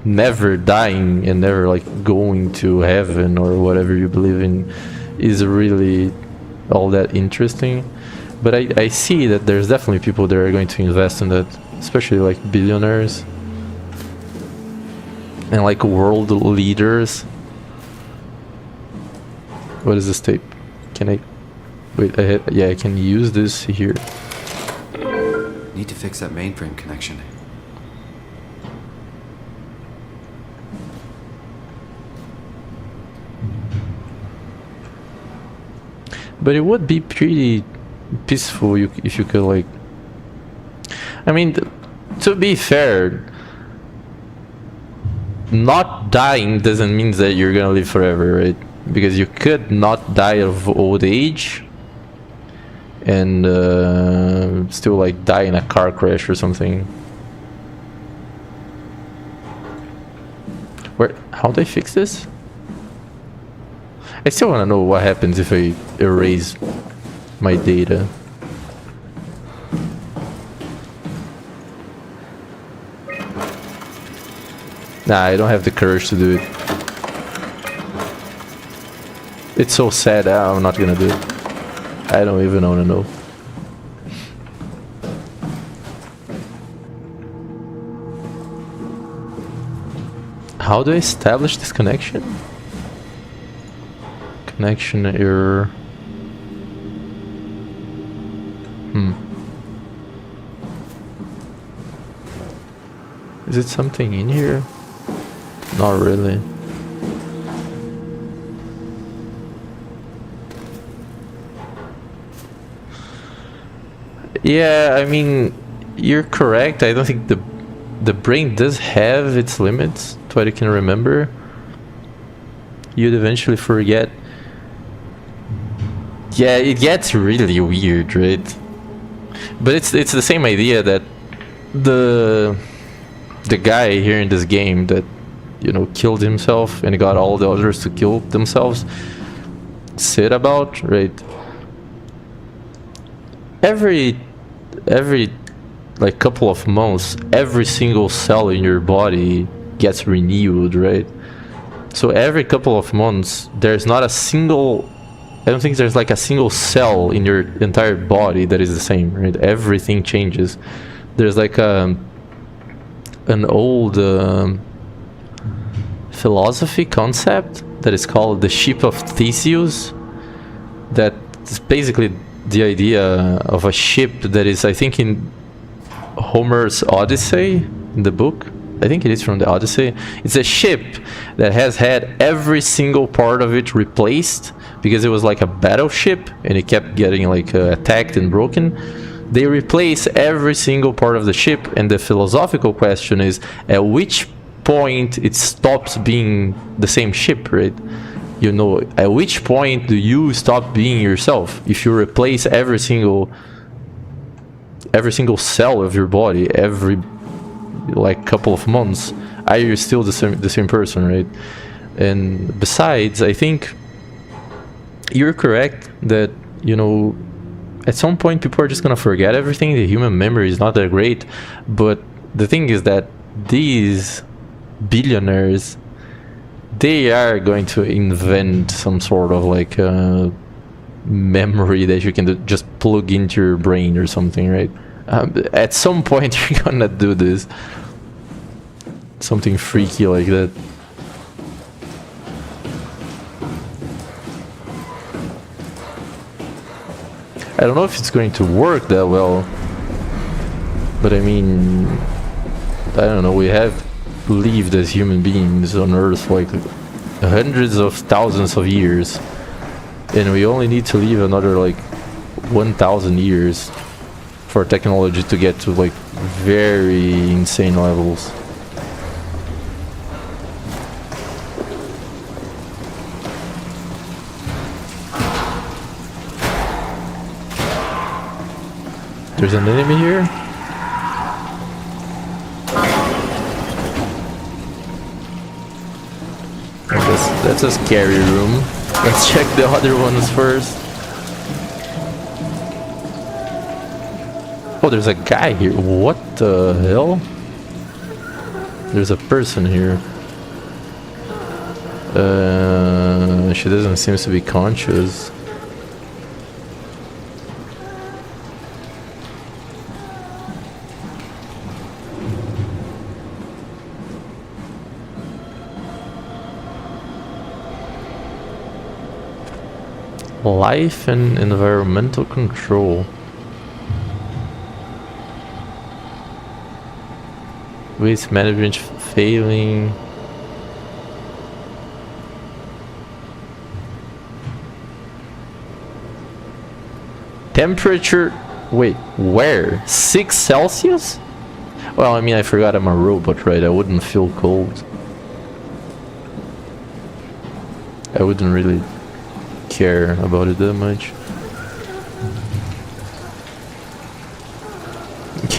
never dying and never like going to heaven or whatever you believe in is really all that interesting. But I see that there's definitely people that are going to invest in that, especially like billionaires and like world leaders. What is this tape? Can I wait? Yeah, I can use this here. Need to fix that mainframe connection. But it would be pretty peaceful if you could like, I mean, to be fair, not dying doesn't mean that you're gonna live forever, right? Because you could not die of old age and still like die in a car crash or something. How do I fix this? I still want to know what happens if I erase my data. Nah, I don't have the courage to do it. It's so sad, I'm not gonna do it. I don't even want to know. How do I establish this connection? Connection error. Is it something in here? Not really. Yeah, I mean, you're correct. I don't think the brain does have its limits to what it can remember. You'd eventually forget. Yeah, it gets really weird, right? But it's the same idea that the guy here in this game that, you know, killed himself and got all the others to kill themselves said about, right? Every like couple of months, every single cell in your body gets renewed, right? So every couple of months, there's not a single, I don't think there's like a single cell in your entire body that is the same, right? Everything changes. There's like an old philosophy concept that is called the ship of Theseus. That is basically the idea of a ship that is, I think, in Homer's Odyssey, in the book. I think it is from the Odyssey. It's a ship that has had every single part of it replaced because it was like a battleship and it kept getting like attacked and broken. They replace every single part of the ship, and the philosophical question is, at which point it stops being the same ship, right? You know, at which point do you stop being yourself? If you replace every single cell of your body every like couple of months, are you still the same person, right? And besides, I think you're correct that, you know, at some point people are just gonna forget everything. The human memory is not that great, but the thing is that these billionaires, they are going to invent some sort of like memory that you can just plug into your brain or something, right? At some point you're gonna do this, something freaky like that. I don't know if it's going to work that well, but I mean, I don't know, we have lived as human beings on Earth like hundreds of thousands of years, and we only need to live another like 1,000 years for technology to get to like very insane levels. There's an enemy here? That's a scary room. Let's check the other ones first. Oh, there's a guy here. What the hell? There's a person here. She doesn't seem to be conscious. Life and environmental control. Waste management failing. Temperature. Wait, where? 6 Celsius? Well, I mean, I forgot I'm a robot, right? I wouldn't feel cold. I wouldn't really care about it that much.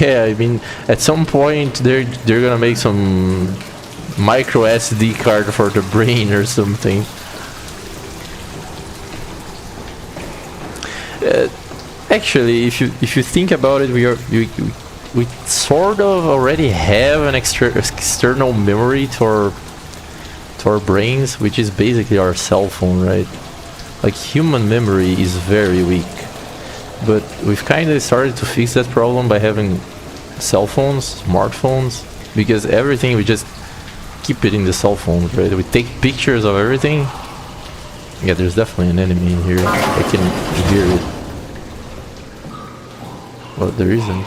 Yeah, I mean, at some point they're gonna make some micro SD card for the brain or something. Actually, if you think about it, we sort of already have an external memory to our brains, which is basically our cell phone, right? Like, human memory is very weak, but we've kind of started to fix that problem by having cell phones, smartphones, because everything we just keep it in the cell phone, right? We take pictures of everything. Yeah, there's definitely an enemy in here. I can hear it. Well, there isn't.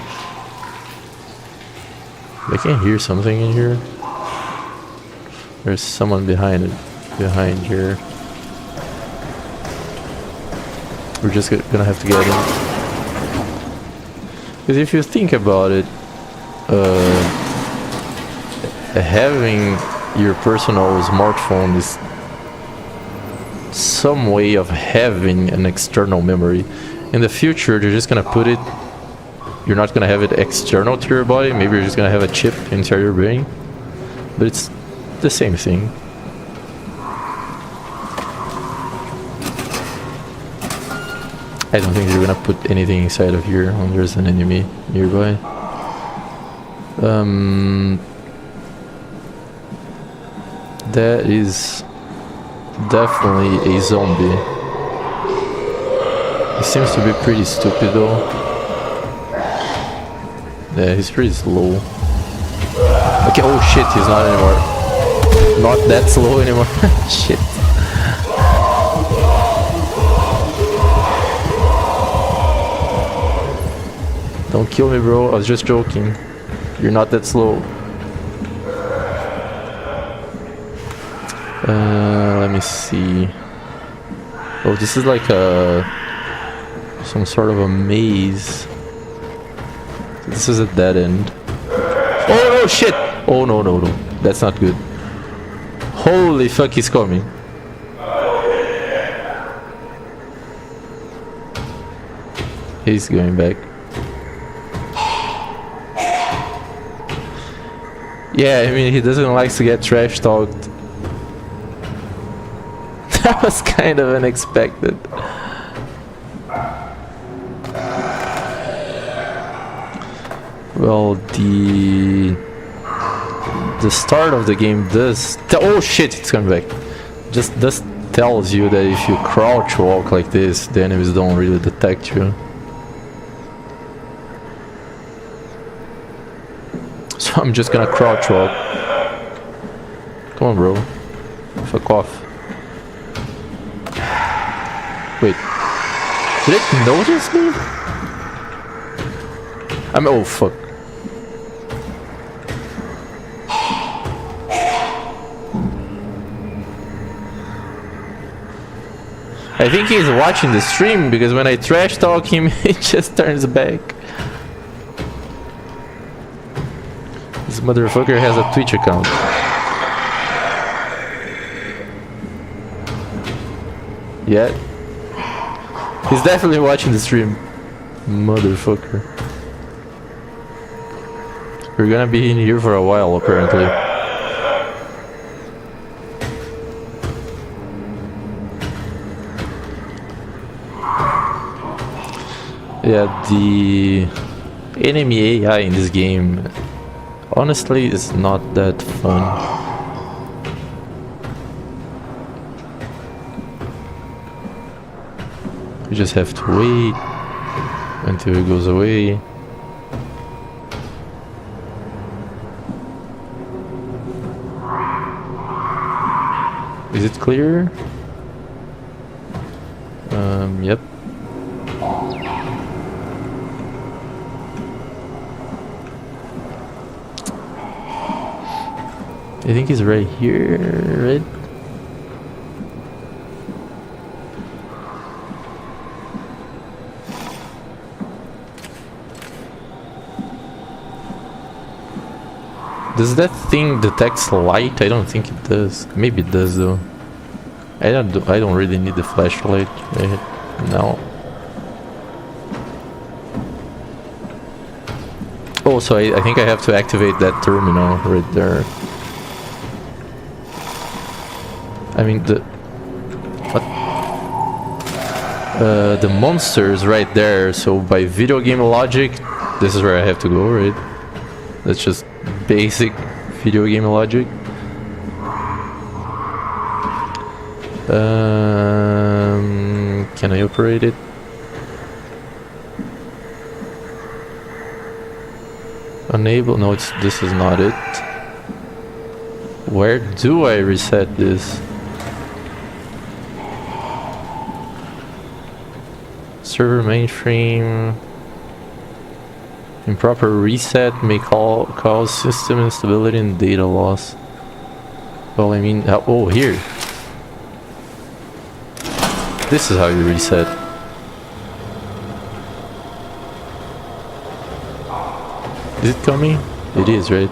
I can hear something in here. There's someone behind it. Behind here. We're just gonna have to get in. Because if you think about it, having your personal smartphone is some way of having an external memory. In the future, they're just gonna put it. You're not gonna have it external to your body. Maybe you're just gonna have a chip inside your brain, but it's the same thing. I don't think they're gonna put anything inside of here when there's an enemy nearby. That is definitely a zombie. He seems to be pretty stupid though. Yeah, he's pretty slow. Okay, oh shit, he's not anymore. Not that slow anymore. Shit. Don't kill me, bro. I was just joking. You're not that slow. Let me see. Oh, this is like some sort of a maze. This is a dead end. Oh no, shit! Oh no, no, no. That's not good. Holy fuck, he's coming. He's going back. Yeah, I mean, he doesn't like to get trash talked. That was kind of unexpected. Well, the start of the game does... Oh shit, it's coming back. Just tells you that if you crouch walk like this, the enemies don't really detect you. So I'm just gonna crouch walk. Come on, bro. Fuck off. Wait. Did it notice me? Oh fuck. I think he's watching the stream because when I trash talk him, he just turns back. This motherfucker has a Twitch account. Yeah. He's definitely watching the stream. Motherfucker. We're gonna be in here for a while, apparently. Yeah, the enemy AI in this game honestly is not that fun. You just have to wait until it goes away. Is it clear? Yep. I think he's right here, right? Does that thing detect light? I don't think it does. Maybe it does though. I don't really need the flashlight right now. Oh, so I think I have to activate that terminal right there. I mean, what? The monster's right there, so by video game logic, this is where I have to go, right? That's just basic video game logic. Can I operate it? Unable? No, this is not it. Where do I reset this? Server mainframe. Improper reset may cause system instability and data loss. Well, I mean, oh, here. This is how you reset. Is it coming? It is, right?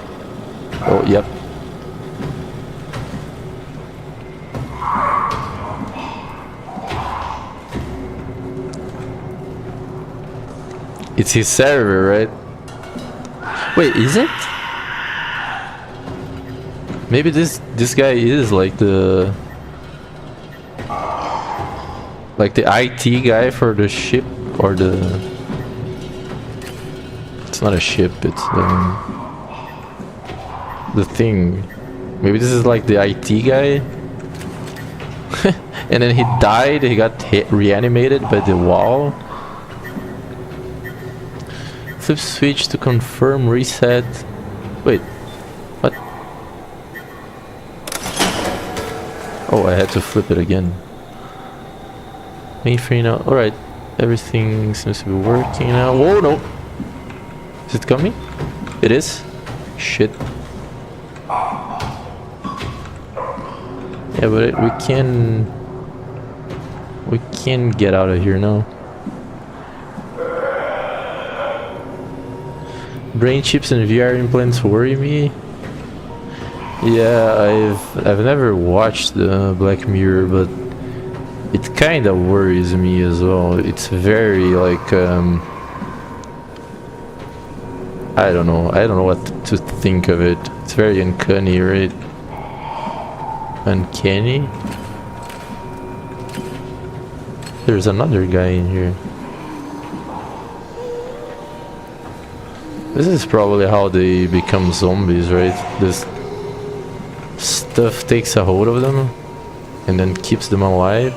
Oh, yep. It's his server, right? Wait, is it? Maybe this guy is like the IT guy for the ship, or the... It's not a ship, it's the thing. Maybe this is like the IT guy. And then he died, he got reanimated by the wall. Flip switch to confirm reset. Wait, what? Oh, I had to flip it again. Mainframe now. Alright, everything seems to be working now. Whoa, no! Is it coming? It is? Shit. Yeah, but we can get out of here now. Brain chips and VR implants worry me. Yeah, I've never watched Black Mirror, but it kind of worries me as well. It's very like I don't know what to think of it. It's very uncanny, right? Uncanny? There's another guy in here. This is probably how they become zombies, right? This stuff takes a hold of them and then keeps them alive.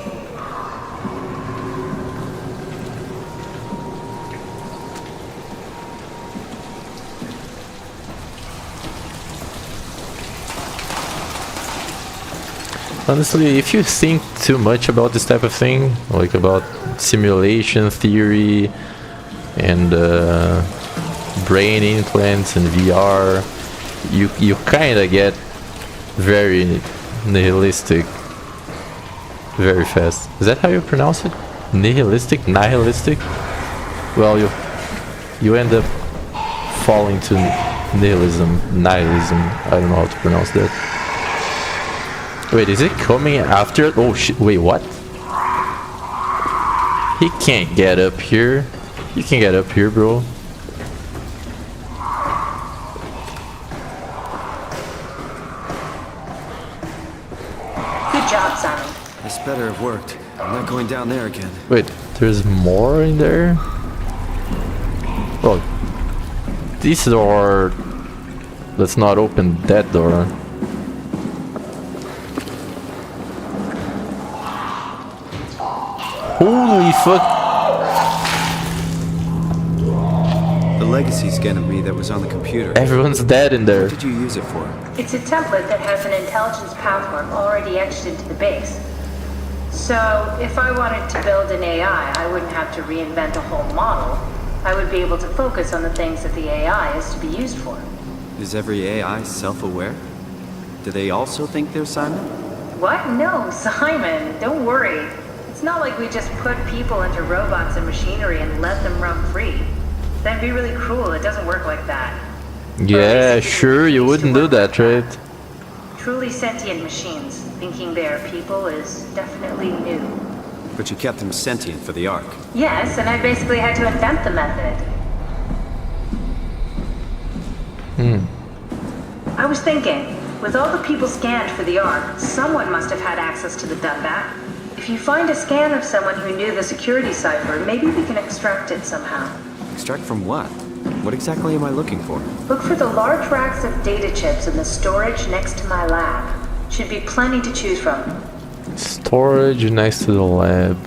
Honestly, if you think too much about this type of thing, like about simulation theory and brain implants and VR, you kind of get very nihilistic very fast. Is that how you pronounce it? Nihilistic? Nihilistic? Well, you end up falling to nihilism. I don't know how to pronounce that. Wait, is it coming after? Oh shit, wait, what? He can't get up here. You can get up here, bro. Good job, Simon. This better have worked. I'm not going down there again. Wait, there's more in there? Oh, this door... Let's not open that door. Holy fuck! The legacy scan of me that was on the computer. Everyone's dead in there. What did you use it for? It's a template that has an intelligence pathwork already etched into the base. So, if I wanted to build an AI, I wouldn't have to reinvent a whole model. I would be able to focus on the things that the AI is to be used for. Is every AI self-aware? Do they also think they're Simon? What? No, Simon, don't worry. It's not like we just put people into robots and machinery and let them run free. That'd be really cruel. It doesn't work like that. Yeah, sure, you wouldn't do that, right? Truly sentient machines thinking they are people is definitely new. But you kept them sentient for the Ark. Yes, and I basically had to invent the method. I was thinking, with all the people scanned for the Ark, someone must have had access to the Dunbat. If you find a scan of someone who knew the security cipher, maybe we can extract it somehow. Extract from what? What exactly am I looking for? Look for the large racks of data chips in the storage next to my lab. Should be plenty to choose from. Storage next to the lab.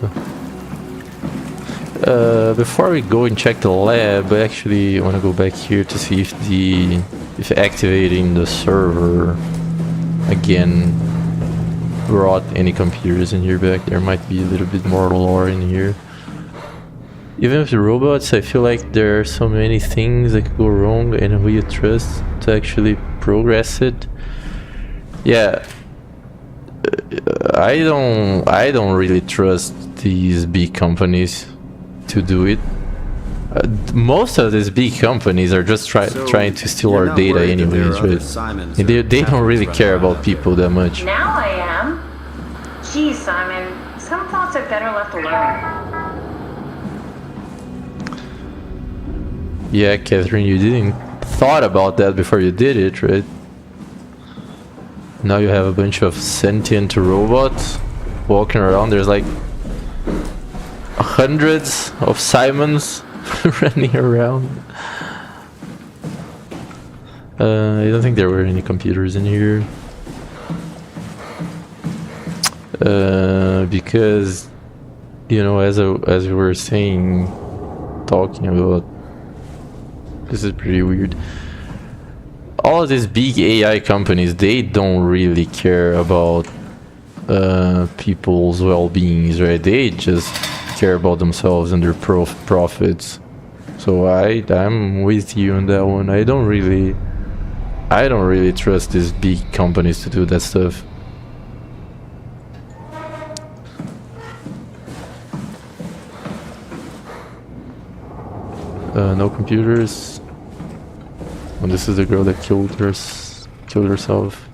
Before we go and check the lab, I actually want to go back here to see if activating the server again brought any computers in here back. There might be a little bit more lore in here. Even with the robots, I feel like there are so many things that could go wrong, and who you trust to actually progress it. Yeah, I don't really trust these big companies to do it. Most of these big companies are just trying to steal our data anyways, right? And they don't really care about people that much. Now I am. Geez, Simon, some thoughts are better left alone. Yeah, Catherine, you didn't thought about that before you did it, right? Now you have a bunch of sentient robots walking around. There's like hundreds of Simons running around. I don't think there were any computers in here. Because, you know, as we were saying, talking about, this is pretty weird. All of these big AI companies, they don't really care about people's well-beings, right? They just care about themselves and their profits. So I'm with you on that one. I don't really trust these big companies to do that stuff. No computers. And this is the girl that killed herself.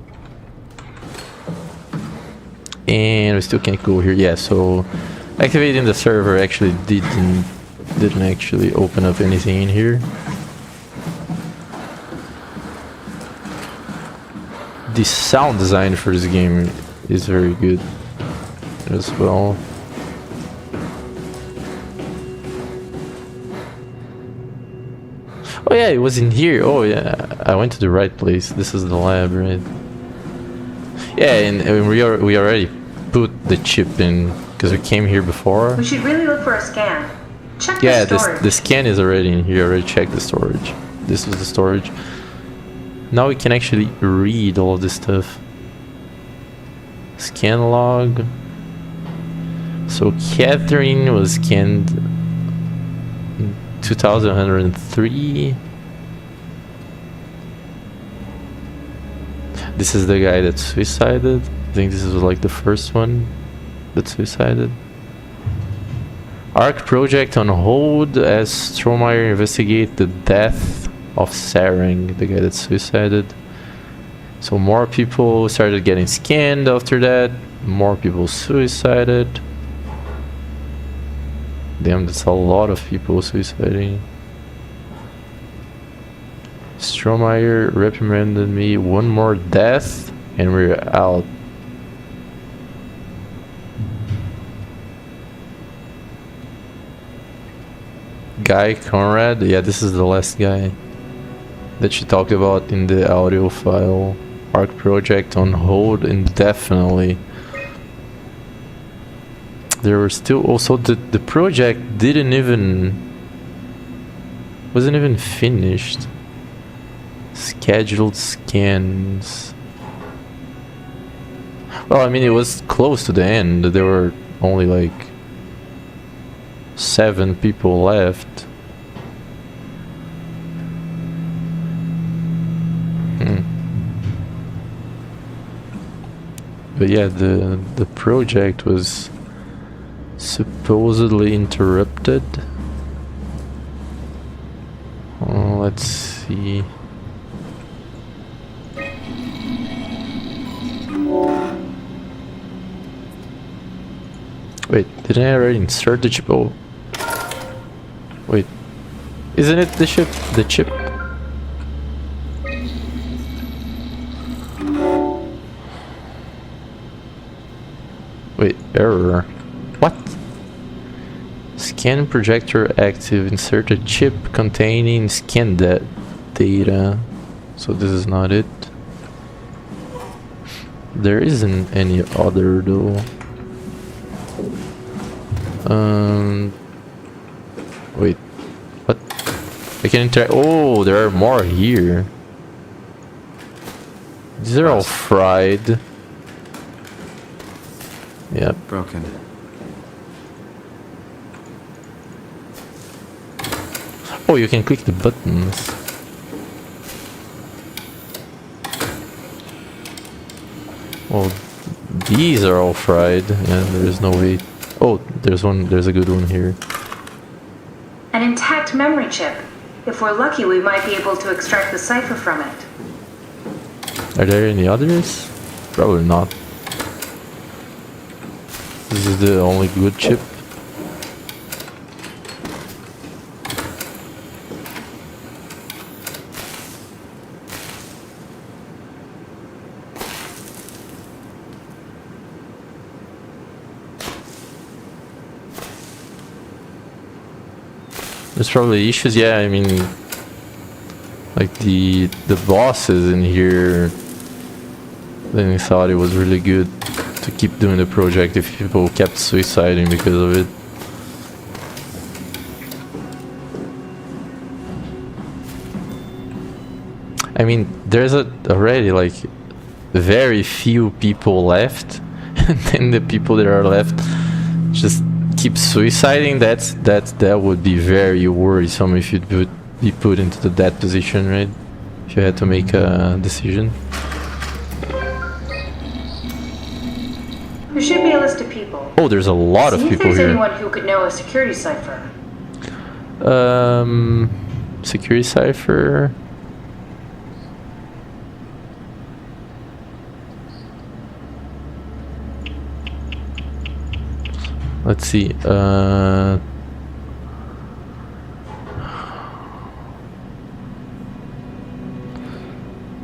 And we still can't go here. Yeah, so activating the server actually didn't actually open up anything in here. The sound design for this game is very good as well. Oh yeah, it was in here. Oh yeah, I went to the right place. This is the lab, right? Yeah, and we already put the chip in because we came here before. We should really look for a scan. Check yeah, the storage. The scan is already in here. I already checked the storage. This was the storage. Now we can actually read all of this stuff. Scan log. So Catherine was scanned 2103. This is the guy that suicided. I think this is like the first one that suicided. ARC project on hold as Strohmeyer investigate the death of Sarang, the guy that suicided. So more people started getting scanned after that. More people suicided. Damn, that's a lot of people suiciding. Strohmeyer reprimanded me. One more death and we're out. Guy Conrad, yeah, this is the last guy that she talked about in the audio file. ARC project on hold indefinitely. There were still also the project wasn't even finished. Scheduled scans. Well, I mean, it was close to the end. There were only like 7 people left. But yeah, the project was supposedly interrupted. Let's see. Wait, didn't I already insert the chip? Oh. Wait. Isn't it the chip? The chip? Wait, error. What? Scan projector active. Insert a chip containing scan data. So this is not it. There isn't any other though. Wait. What? I can interact. Oh, there are more here. These are all fried. Yep. Broken. Oh, you can click the buttons. Oh, these are all fried. Yeah, there is no way. Oh, there's one. There's a good one here. An intact memory chip. If we're lucky, we might be able to extract the cipher from it. Are there any others? Probably not. This is the only good chip. There's probably issues, yeah, I mean, like the bosses in here, then I thought it was really good to keep doing the project if people kept suiciding because of it. I mean, there's already like very few people left, and then the people that are left just keep suiciding. That would be very worrisome if you'd be put into that position, right? If you had to make a decision. There should be a list of people. Oh, there's a lot of See if people there's here. anyone who could know a security cipher. Security cipher. Let's see.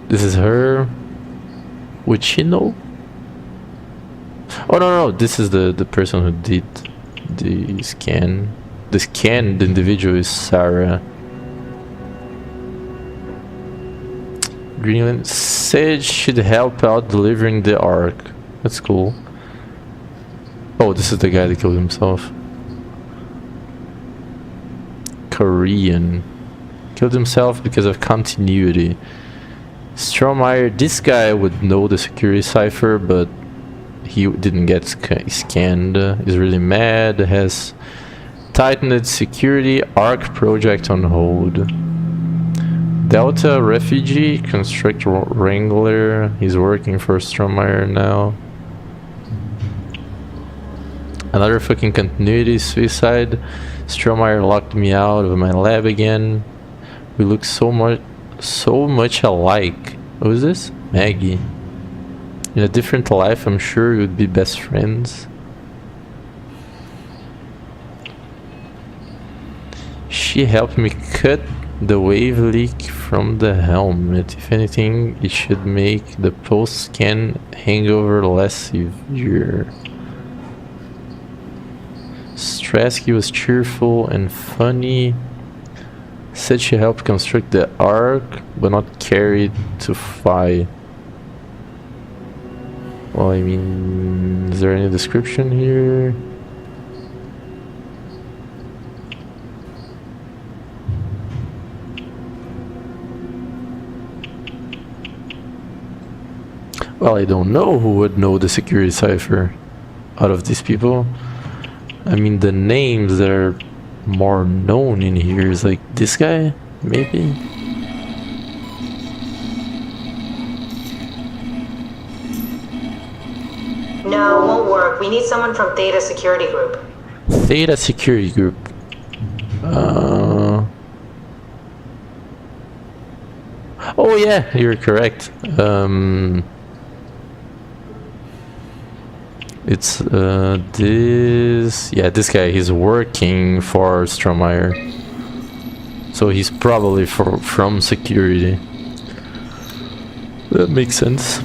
This is her. Would she know? Oh no, this is the person who did the scan. The scanned individual is Sarah. Greenland said she'd help out delivering the Ark. That's cool. Oh, this is the guy that killed himself. Korean. Killed himself because of continuity. Strohmeyer, this guy would know the security cipher, but he didn't get scanned. He's really mad. Has tightened security Arc project on hold. Delta refugee, constructor wrangler. He's working for Strohmeyer now. Another fucking continuity suicide. Strohmeyer locked me out of my lab again. We look so much alike. Who is this? Maggie. In a different life, I'm sure we would be best friends. She helped me cut the wave leak from the helmet. If anything, it should make the post-scan hangover less severe. Strasky was cheerful and funny. Said she helped construct the Ark, but not carry it to Phi. Well, I mean, is there any description here? Well, I don't know who would know the security cipher out of these people. I mean, the names that are more known in here is like this guy, maybe? No, won't work. We need someone from Theta Security Group. Theta Security Group. Oh yeah, you're correct. It's this. Yeah, this guy. He's working for Strohmeyer, so he's probably from security. That makes sense.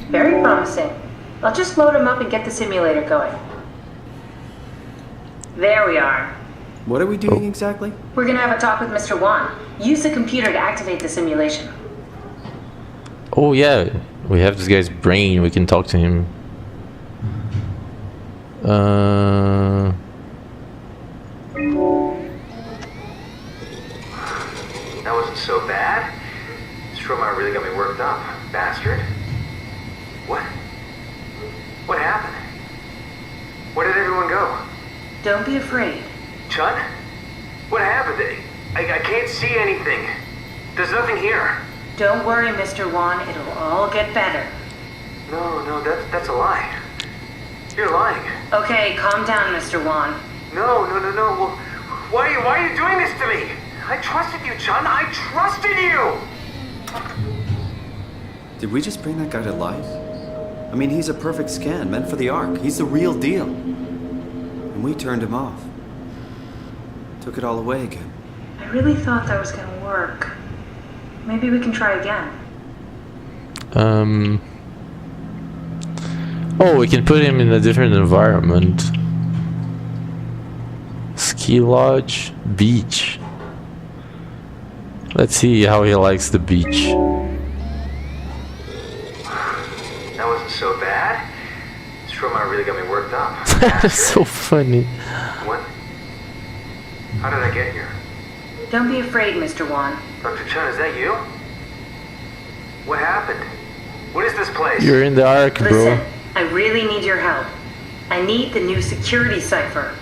Very promising. I'll just load him up and get the simulator going. There we are. What are we doing exactly? We're gonna have a talk with Mr. Wan. Use the computer to activate the simulation. Oh yeah, we have this guy's brain. We can talk to him. That wasn't so bad. Stromae really got me worked up, bastard. What? What happened? Where did everyone go? Don't be afraid. Chun? What happened? I can't see anything. There's nothing here. Don't worry, Mr. Wan. It'll all get better. No, that's a lie. You're lying. Okay, calm down, Mr. Wan. No. Well, why are you doing this to me? I trusted you, Chun. I trusted you! Did we just bring that guy to life? I mean, he's a perfect scan, meant for the Ark. He's the real deal. And we turned him off. Took it all away again. I really thought that was gonna work. Maybe we can try again. Oh, we can put him in a different environment. Ski lodge, beach. Let's see how he likes the beach. That wasn't so bad. Stromae really got me worked up. That's so funny. What? How did I get here? Don't be afraid, Mr. Wan. Dr. Chun, is that you? What happened? What is this place? You're in the Ark, bro. Listen, I really need your help. I need the new security cipher.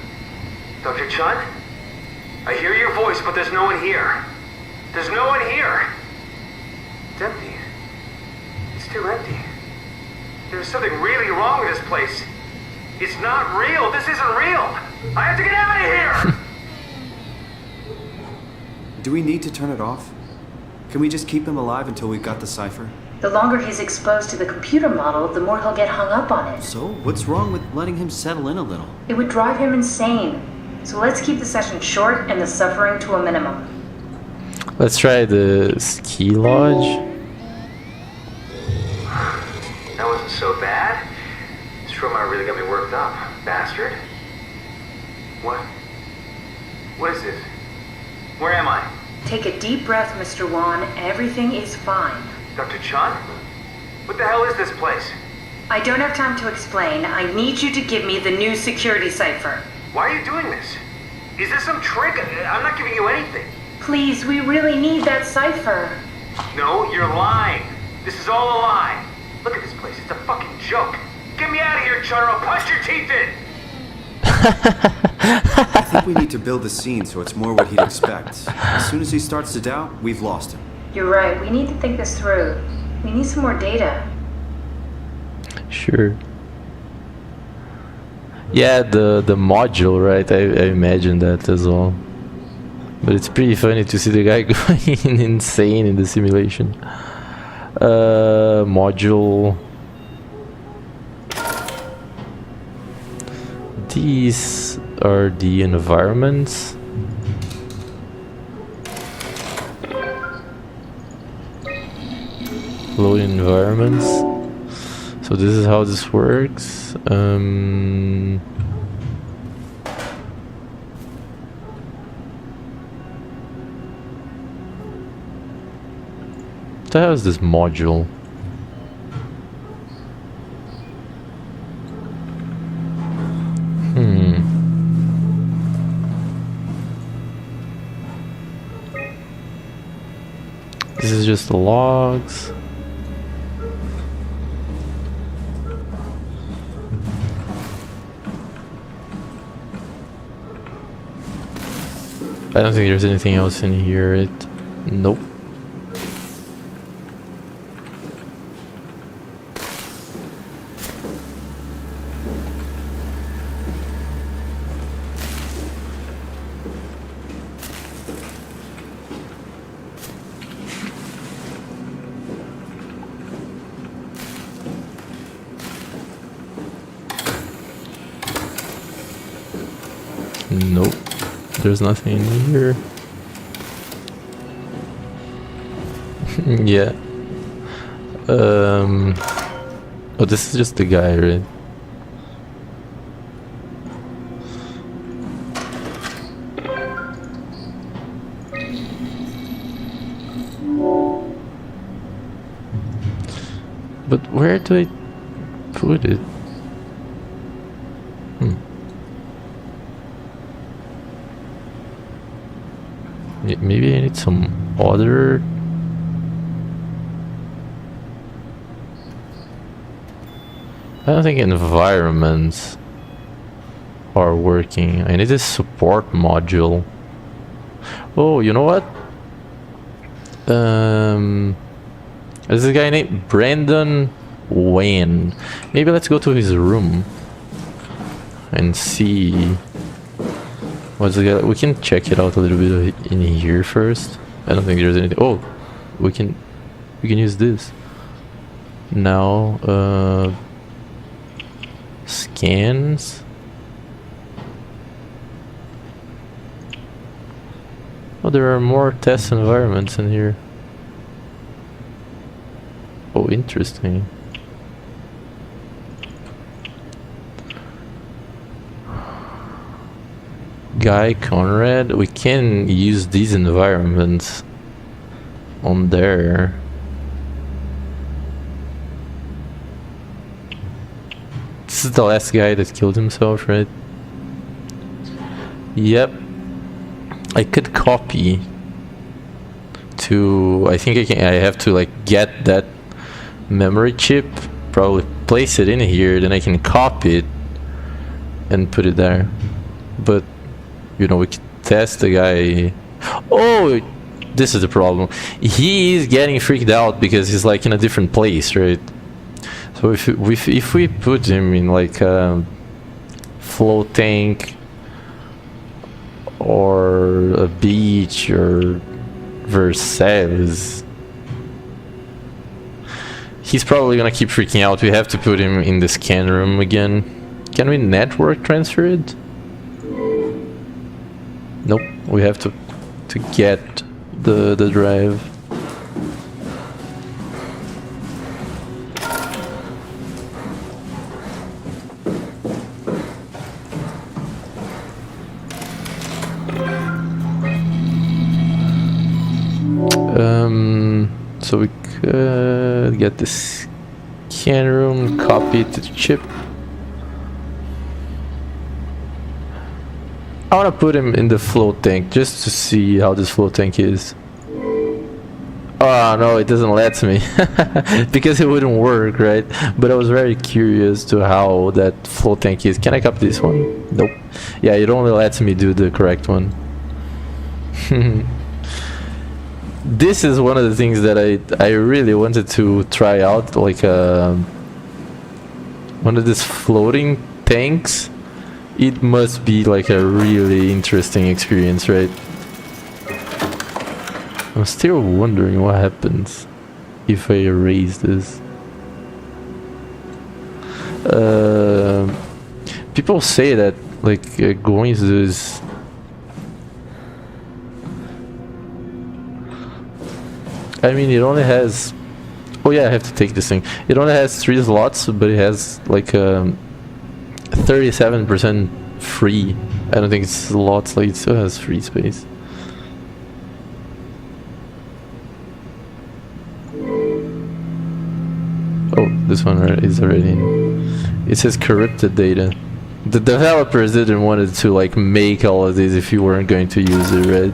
Dr. Chun? I hear your voice, but there's no one here. There's no one here. It's empty. It's too empty. There's something really wrong with this place. It's not real. This isn't real. I have to get out of here! Do we need to turn it off? Can we just keep him alive until we've got the cipher? The longer he's exposed to the computer model, the more he'll get hung up on it. So, what's wrong with letting him settle in a little? It would drive him insane. So let's keep the session short and the suffering to a minimum. Let's try the ski lodge. That wasn't so bad. Stromae really got me worked up, bastard. What? What is this? Where am I? Take a deep breath, Mr. Wan. Everything is fine. Dr. Chun? What the hell is this place? I don't have time to explain. I need you to give me the new security cipher. Why are you doing this? Is this some trick? I'm not giving you anything. Please, we really need that cipher. No, you're lying. This is all a lie. Look at this place. It's a fucking joke. Get me out of here, Chun, or I'll punch your teeth in! I think we need to build the scene so it's more what he'd expect. As soon as he starts to doubt, we've lost him. You're right. We need to think this through. We need some more data. Sure. Yeah, the module, right? I imagine that as well. But it's pretty funny to see the guy going insane in the simulation. Module. These are the environments. Load environments. So this is how this works. What the hell is this module? This is just the logs. I don't think there's anything else in here. Nope. Nope. There's nothing in here. Yeah. Oh, this is just the guy, right? But where do I put it? Maybe I need some other. I don't think environments are working. I need a support module. Oh, you know what? There's a guy named Brandon Wayne. Maybe let's go to his room and see what's the guy. We can check it out a little bit in here first. I don't think there's anything. Oh, we can use this now. Scans. Oh, there are more test environments in here. Oh, interesting. Guy Conrad, we can use these environments on there. This is the last guy that killed himself, right? Yep. I could copy to, I think I have to like get that memory chip, probably place it in here, then I can copy it and put it there. But you know, we can test the guy. Oh, this is the problem. He's getting freaked out because he's like in a different place, right? So if we put him in like a float tank or a beach or Versailles, he's probably gonna keep freaking out. We have to put him in the scan room again. Can we network transfer it? Nope, we have to get the drive. So we could get this scan room, copy it to the chip. I want to put him in the float tank just to see how this float tank is. Oh no, it doesn't let me because it wouldn't work, right? But I was very curious to how that float tank is. Can I copy this one? Nope. Yeah, it only lets me do the correct one. This is one of the things that I really wanted to try out, like one of these floating tanks. It must be like a really interesting experience, right? I'm still wondering what happens if I erase this. People say that like going to this. I mean, it only has. Oh yeah, I have to take this thing. It only has 3 slots, but it has like 37% free. I don't think it's slots, like it still has free space. Oh, this one is already in. It says corrupted data. The developers didn't want it to like make all of this if you weren't going to use it, right?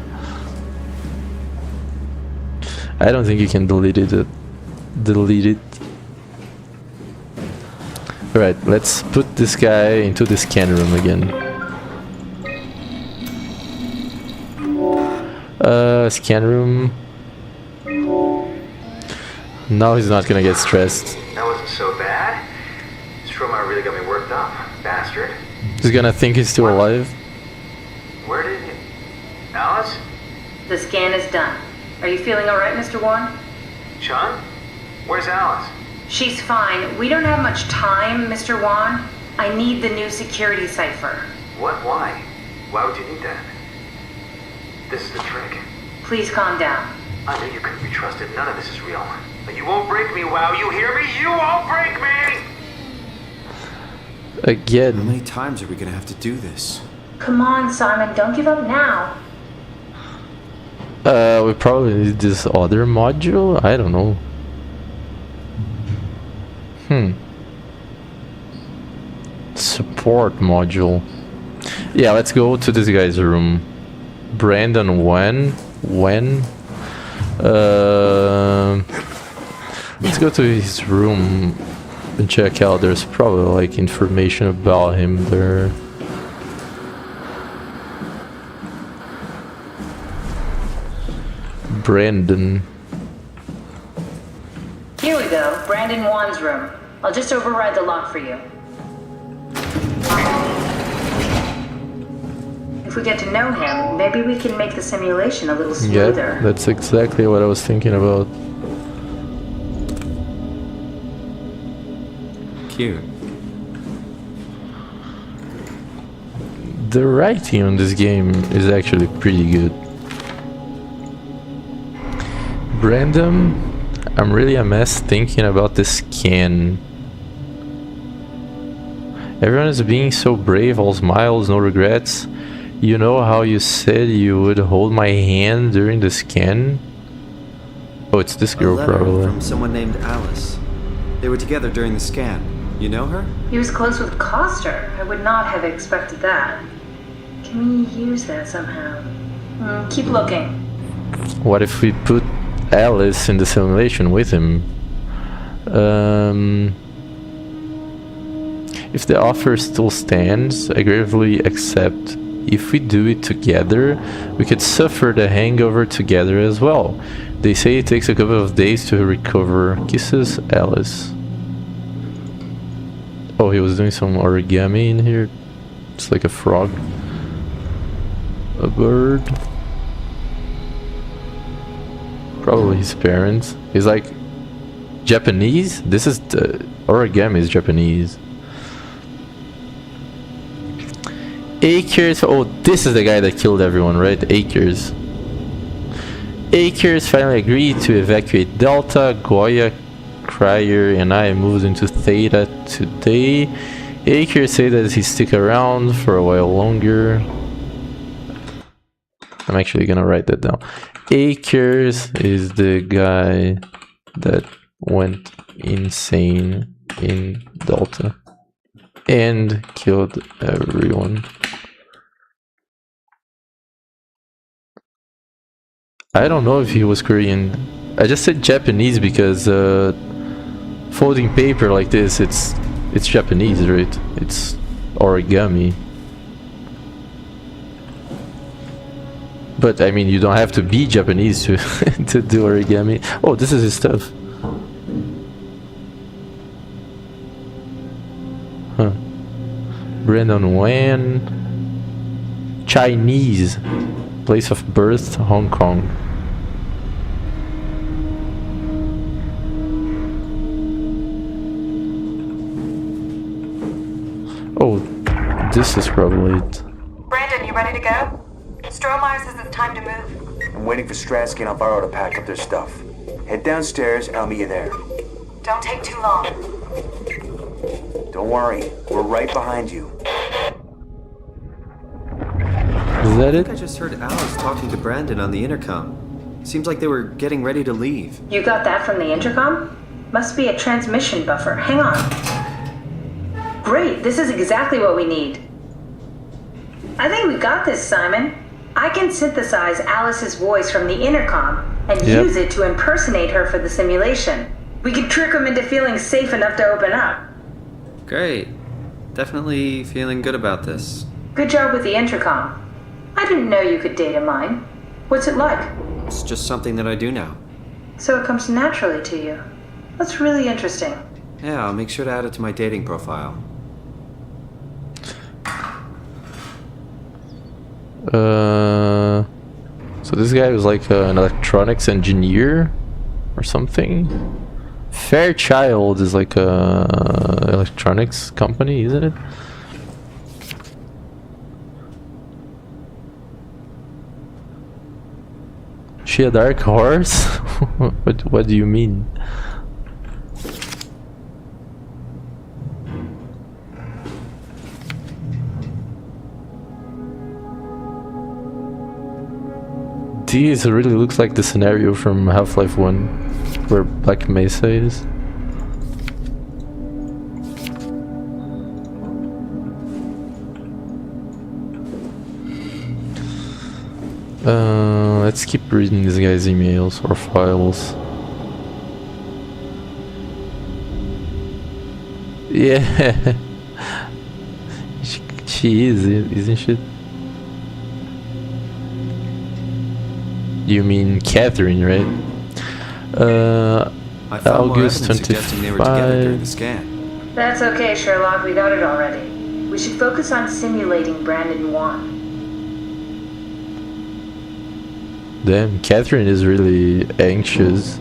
I don't think you can delete it. Alright, let's put this guy into the scan room again. Scan room. Now he's not gonna get stressed. That wasn't so bad. Stromar really got me worked up, bastard. He's gonna think he's still alive. Where did you... Alice? The scan is done. Are you feeling alright, Mr. Wan? Sean? Where's Alice? She's fine. We don't have much time, Mr. Wan. I need the new security cipher. What? Why? Why would you need that? This is the trick. Please calm down. I knew you couldn't be trusted. None of this is real. But you won't break me, WoW. You hear me? You won't break me! Again. How many times are we gonna have to do this? Come on, Simon. Don't give up now. We probably need this other module. I don't know. Support module. Yeah, let's go to this guy's room. Brandon, when? Let's go to his room and check out. There's probably like information about him there. Brandon. Here we go, Brandon Wan's room. I'll just override the lock for you. If we get to know him, maybe we can make the simulation a little smoother. Yeah, that's exactly what I was thinking about. Cute. The writing on this game is actually pretty good. Brandon, I'm really a mess thinking about this scan. Everyone is being so brave, all smiles, no regrets. You know how you said you would hold my hand during the scan? Oh, it's this girl, A letter probably. from someone named Alice. They were together during the scan. You know her? He was close with Coster. I would not have expected that. Can we use that somehow? Keep looking. What if we put Alice in the simulation with him? If the offer still stands, I gravely accept. If we do it together, we could suffer the hangover together as well. They say it takes a couple of days to recover. Kisses, Alice. Oh, he was doing some origami in here. It's like a frog. A bird. Probably his parents. He's like Japanese? This is the origami is Japanese. Akers, oh, this is the guy that killed everyone, right? Akers. Akers finally agreed to evacuate Delta. Goya, Cryer, and I moved into Theta today. Akers said that he stick around for a while longer. I'm actually gonna write that down. Akers is the guy that went insane in Delta and killed everyone. I don't know if he was Korean. I just said Japanese because folding paper like this, it's Japanese, right? It's origami. But I mean, you don't have to be Japanese to to do origami. Oh, this is his stuff. Huh. Brandon Wan. Chinese. Place of birth, Hong Kong. Oh, this is probably it. Brandon, you ready to go? Strohmeyer says it's time to move. I'm waiting for Stratsky and Alvaro to pack up their stuff. Head downstairs and I'll meet you there. Don't take too long. Don't worry, we're right behind you. Is that I it? think I just heard Alice talking to Brandon on the intercom. Seems like they were getting ready to leave. You got that from the intercom? Must be a transmission buffer. Hang on. Great, this is exactly what we need. I think we got this, Simon. I can synthesize Alice's voice from the intercom and use it to impersonate her for the simulation. We can trick them into feeling safe enough to open up. Great. Definitely feeling good about this. Good job with the intercom. I didn't know you could data mine. What's it like? It's just something that I do now. So it comes naturally to you. That's really interesting. Yeah, I'll make sure to add it to my dating profile. So this guy was like an electronics engineer or something. Fairchild is like a electronics company, isn't it? She a dark horse? What do you mean? This really looks like the scenario from Half-Life 1 where Black Mesa is. Let's keep reading this guy's emails or files. Yeah. She is, isn't she? You mean Catherine, right? I found more August evidence suggesting they were together during the 25. scan. That's okay, Sherlock. We got it already. We should focus on simulating Brandon 1. Damn, Catherine is really anxious.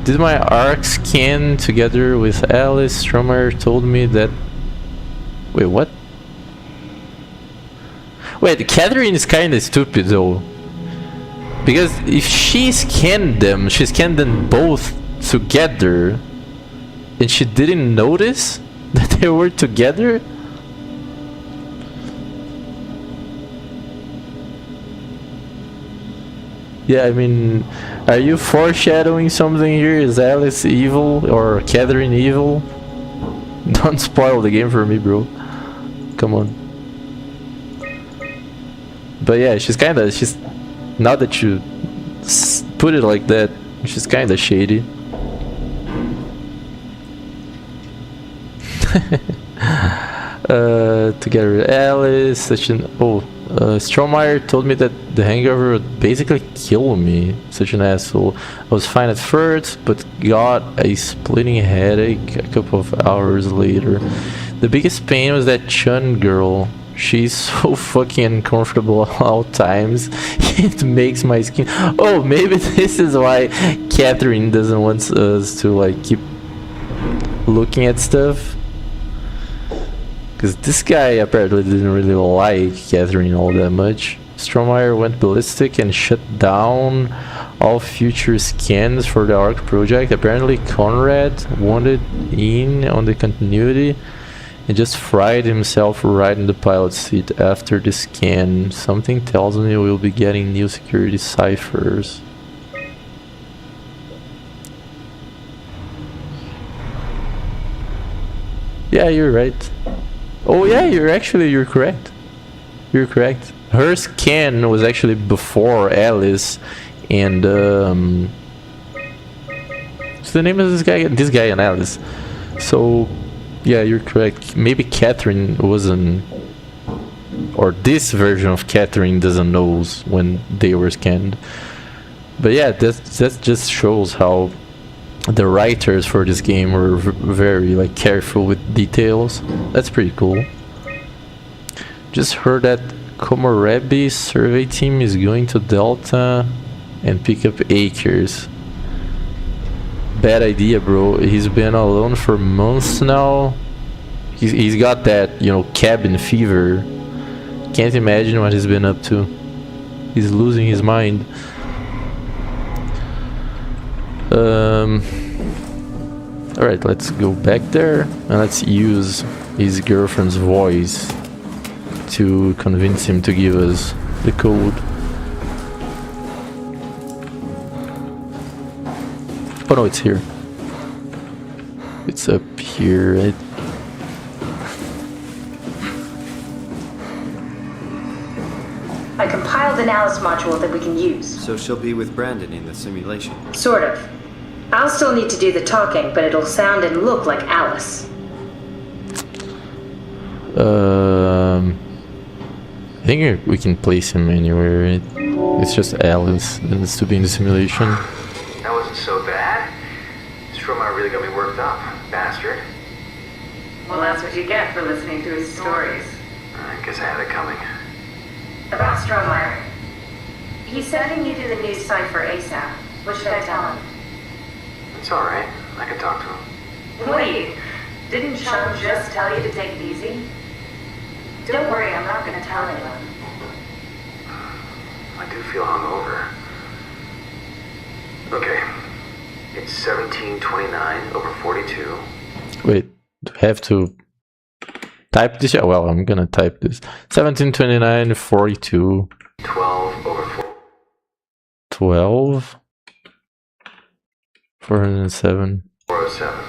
Did my arc scan together with Alice? Stromer told me that... Wait, what? Wait, Catherine is kinda stupid though. Because if she scanned them both together, and she didn't notice that they were together? Yeah, I mean, are you foreshadowing something here? Is Alice evil or Catherine evil? Don't spoil the game for me, bro. Come on. But yeah, she's now that you put it like that, she's kinda shady. Together with Alice, such an... Oh, Strohmeyer told me that the hangover would basically kill me. Such an asshole. I was fine at first, but got a splitting headache a couple of hours later. The biggest pain was that Chun girl. She's so fucking uncomfortable at all times. It makes my skin... Oh, maybe this is why Catherine doesn't want us to like keep looking at stuff. Because this guy apparently didn't really like Catherine all that much. Strohmeyer went ballistic and shut down all future scans for the ARC project. Apparently Conrad wanted in on the continuity and just fried himself right in the pilot seat after the scan. Something tells me we'll be getting new security ciphers. Yeah, you're right. Oh yeah, you're correct. You're correct. Her scan was actually before Alice and what's the name of this guy? This guy and Alice. So yeah, you're correct. Maybe Catherine wasn't, or this version of Catherine doesn't know when they were scanned. But yeah, that just shows how the writers for this game were very like careful with details. That's pretty cool. Just heard that Komorebi's survey team is going to Delta and pick up Acres. Bad idea, bro. He's been alone for months now. He's got that, you know, cabin fever. Can't imagine what he's been up to. He's losing his mind. Alright, let's go back there and let's use his girlfriend's voice to convince him to give us the code. Oh no, it's here. It's up here, right? I compiled an Alice module that we can use. So she'll be with Brandon in the simulation. Sort of. I'll still need to do the talking, but it'll sound and look like Alice. I think we can place him anywhere, right? It's just Alice that needs to be in the simulation. That wasn't so bad. Strohmeyer really got me worked up, bastard. Well, that's what you get for listening to his stories. I guess I had it coming. About Strohmeyer. He's sending you to the new cipher ASAP. What should I tell him? It's alright. I can talk to him. Wait, didn't Sean just tell you to take it easy? Don't worry, I'm not going to tell anyone. I do feel hungover. Okay. It's 1729 over 42. Wait, do I have to type this? Well, I'm gonna type this. 1729 42 12 over 4. 12 407. 407.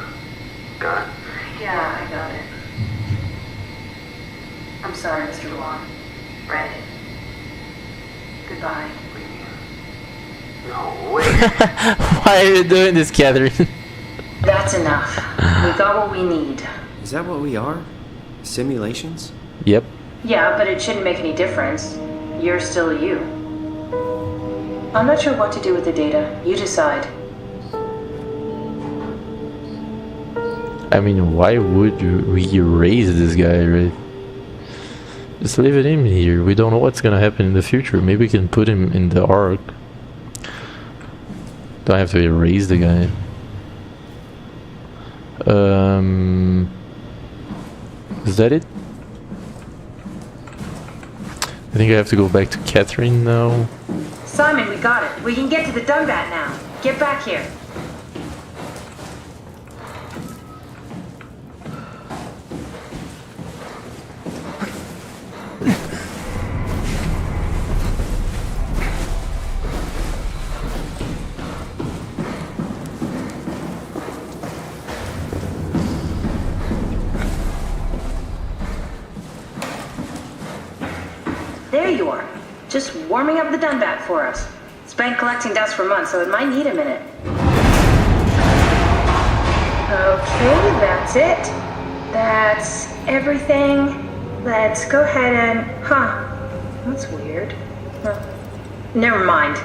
Got it? Yeah, I got it. I'm sorry, Mr. Wong. Brandon. goodbye. No way. Why are you doing this, Catherine? That's enough. We got what we need. Is that what we are? Simulations? Yep. Yeah, but it shouldn't make any difference. You're still you. I'm not sure what to do with the data. You decide. I mean, why would we erase this guy, right? Just leave it in here. We don't know what's gonna happen in the future. Maybe we can put him in the arc. Don't have to erase the guy. Is that it? I think I have to go back to Catherine now. Simon, we got it. We can get to the Dumbat now. Get back here. There you are. Just warming up the Dumbat for us. It's been collecting dust for months, so it might need a minute. Okay, that's it. That's everything. Let's go ahead and... Huh. That's weird. Huh. Never mind.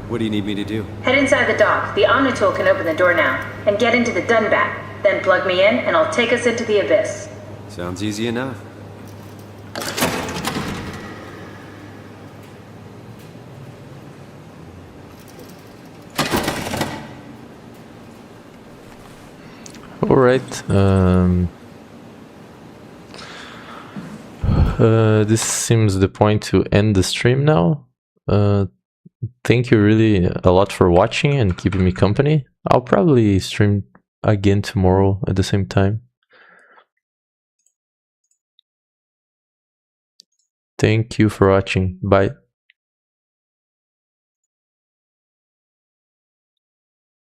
What do you need me to do? Head inside the dock. The Omnitool can open the door now. And get into the Dumbat. Then plug me in, and I'll take us into the Abyss. Sounds easy enough. Alright, this seems the point to end the stream now. Thank you really a lot for watching and keeping me company. I'll probably stream again tomorrow at the same time. Thank you for watching. Bye.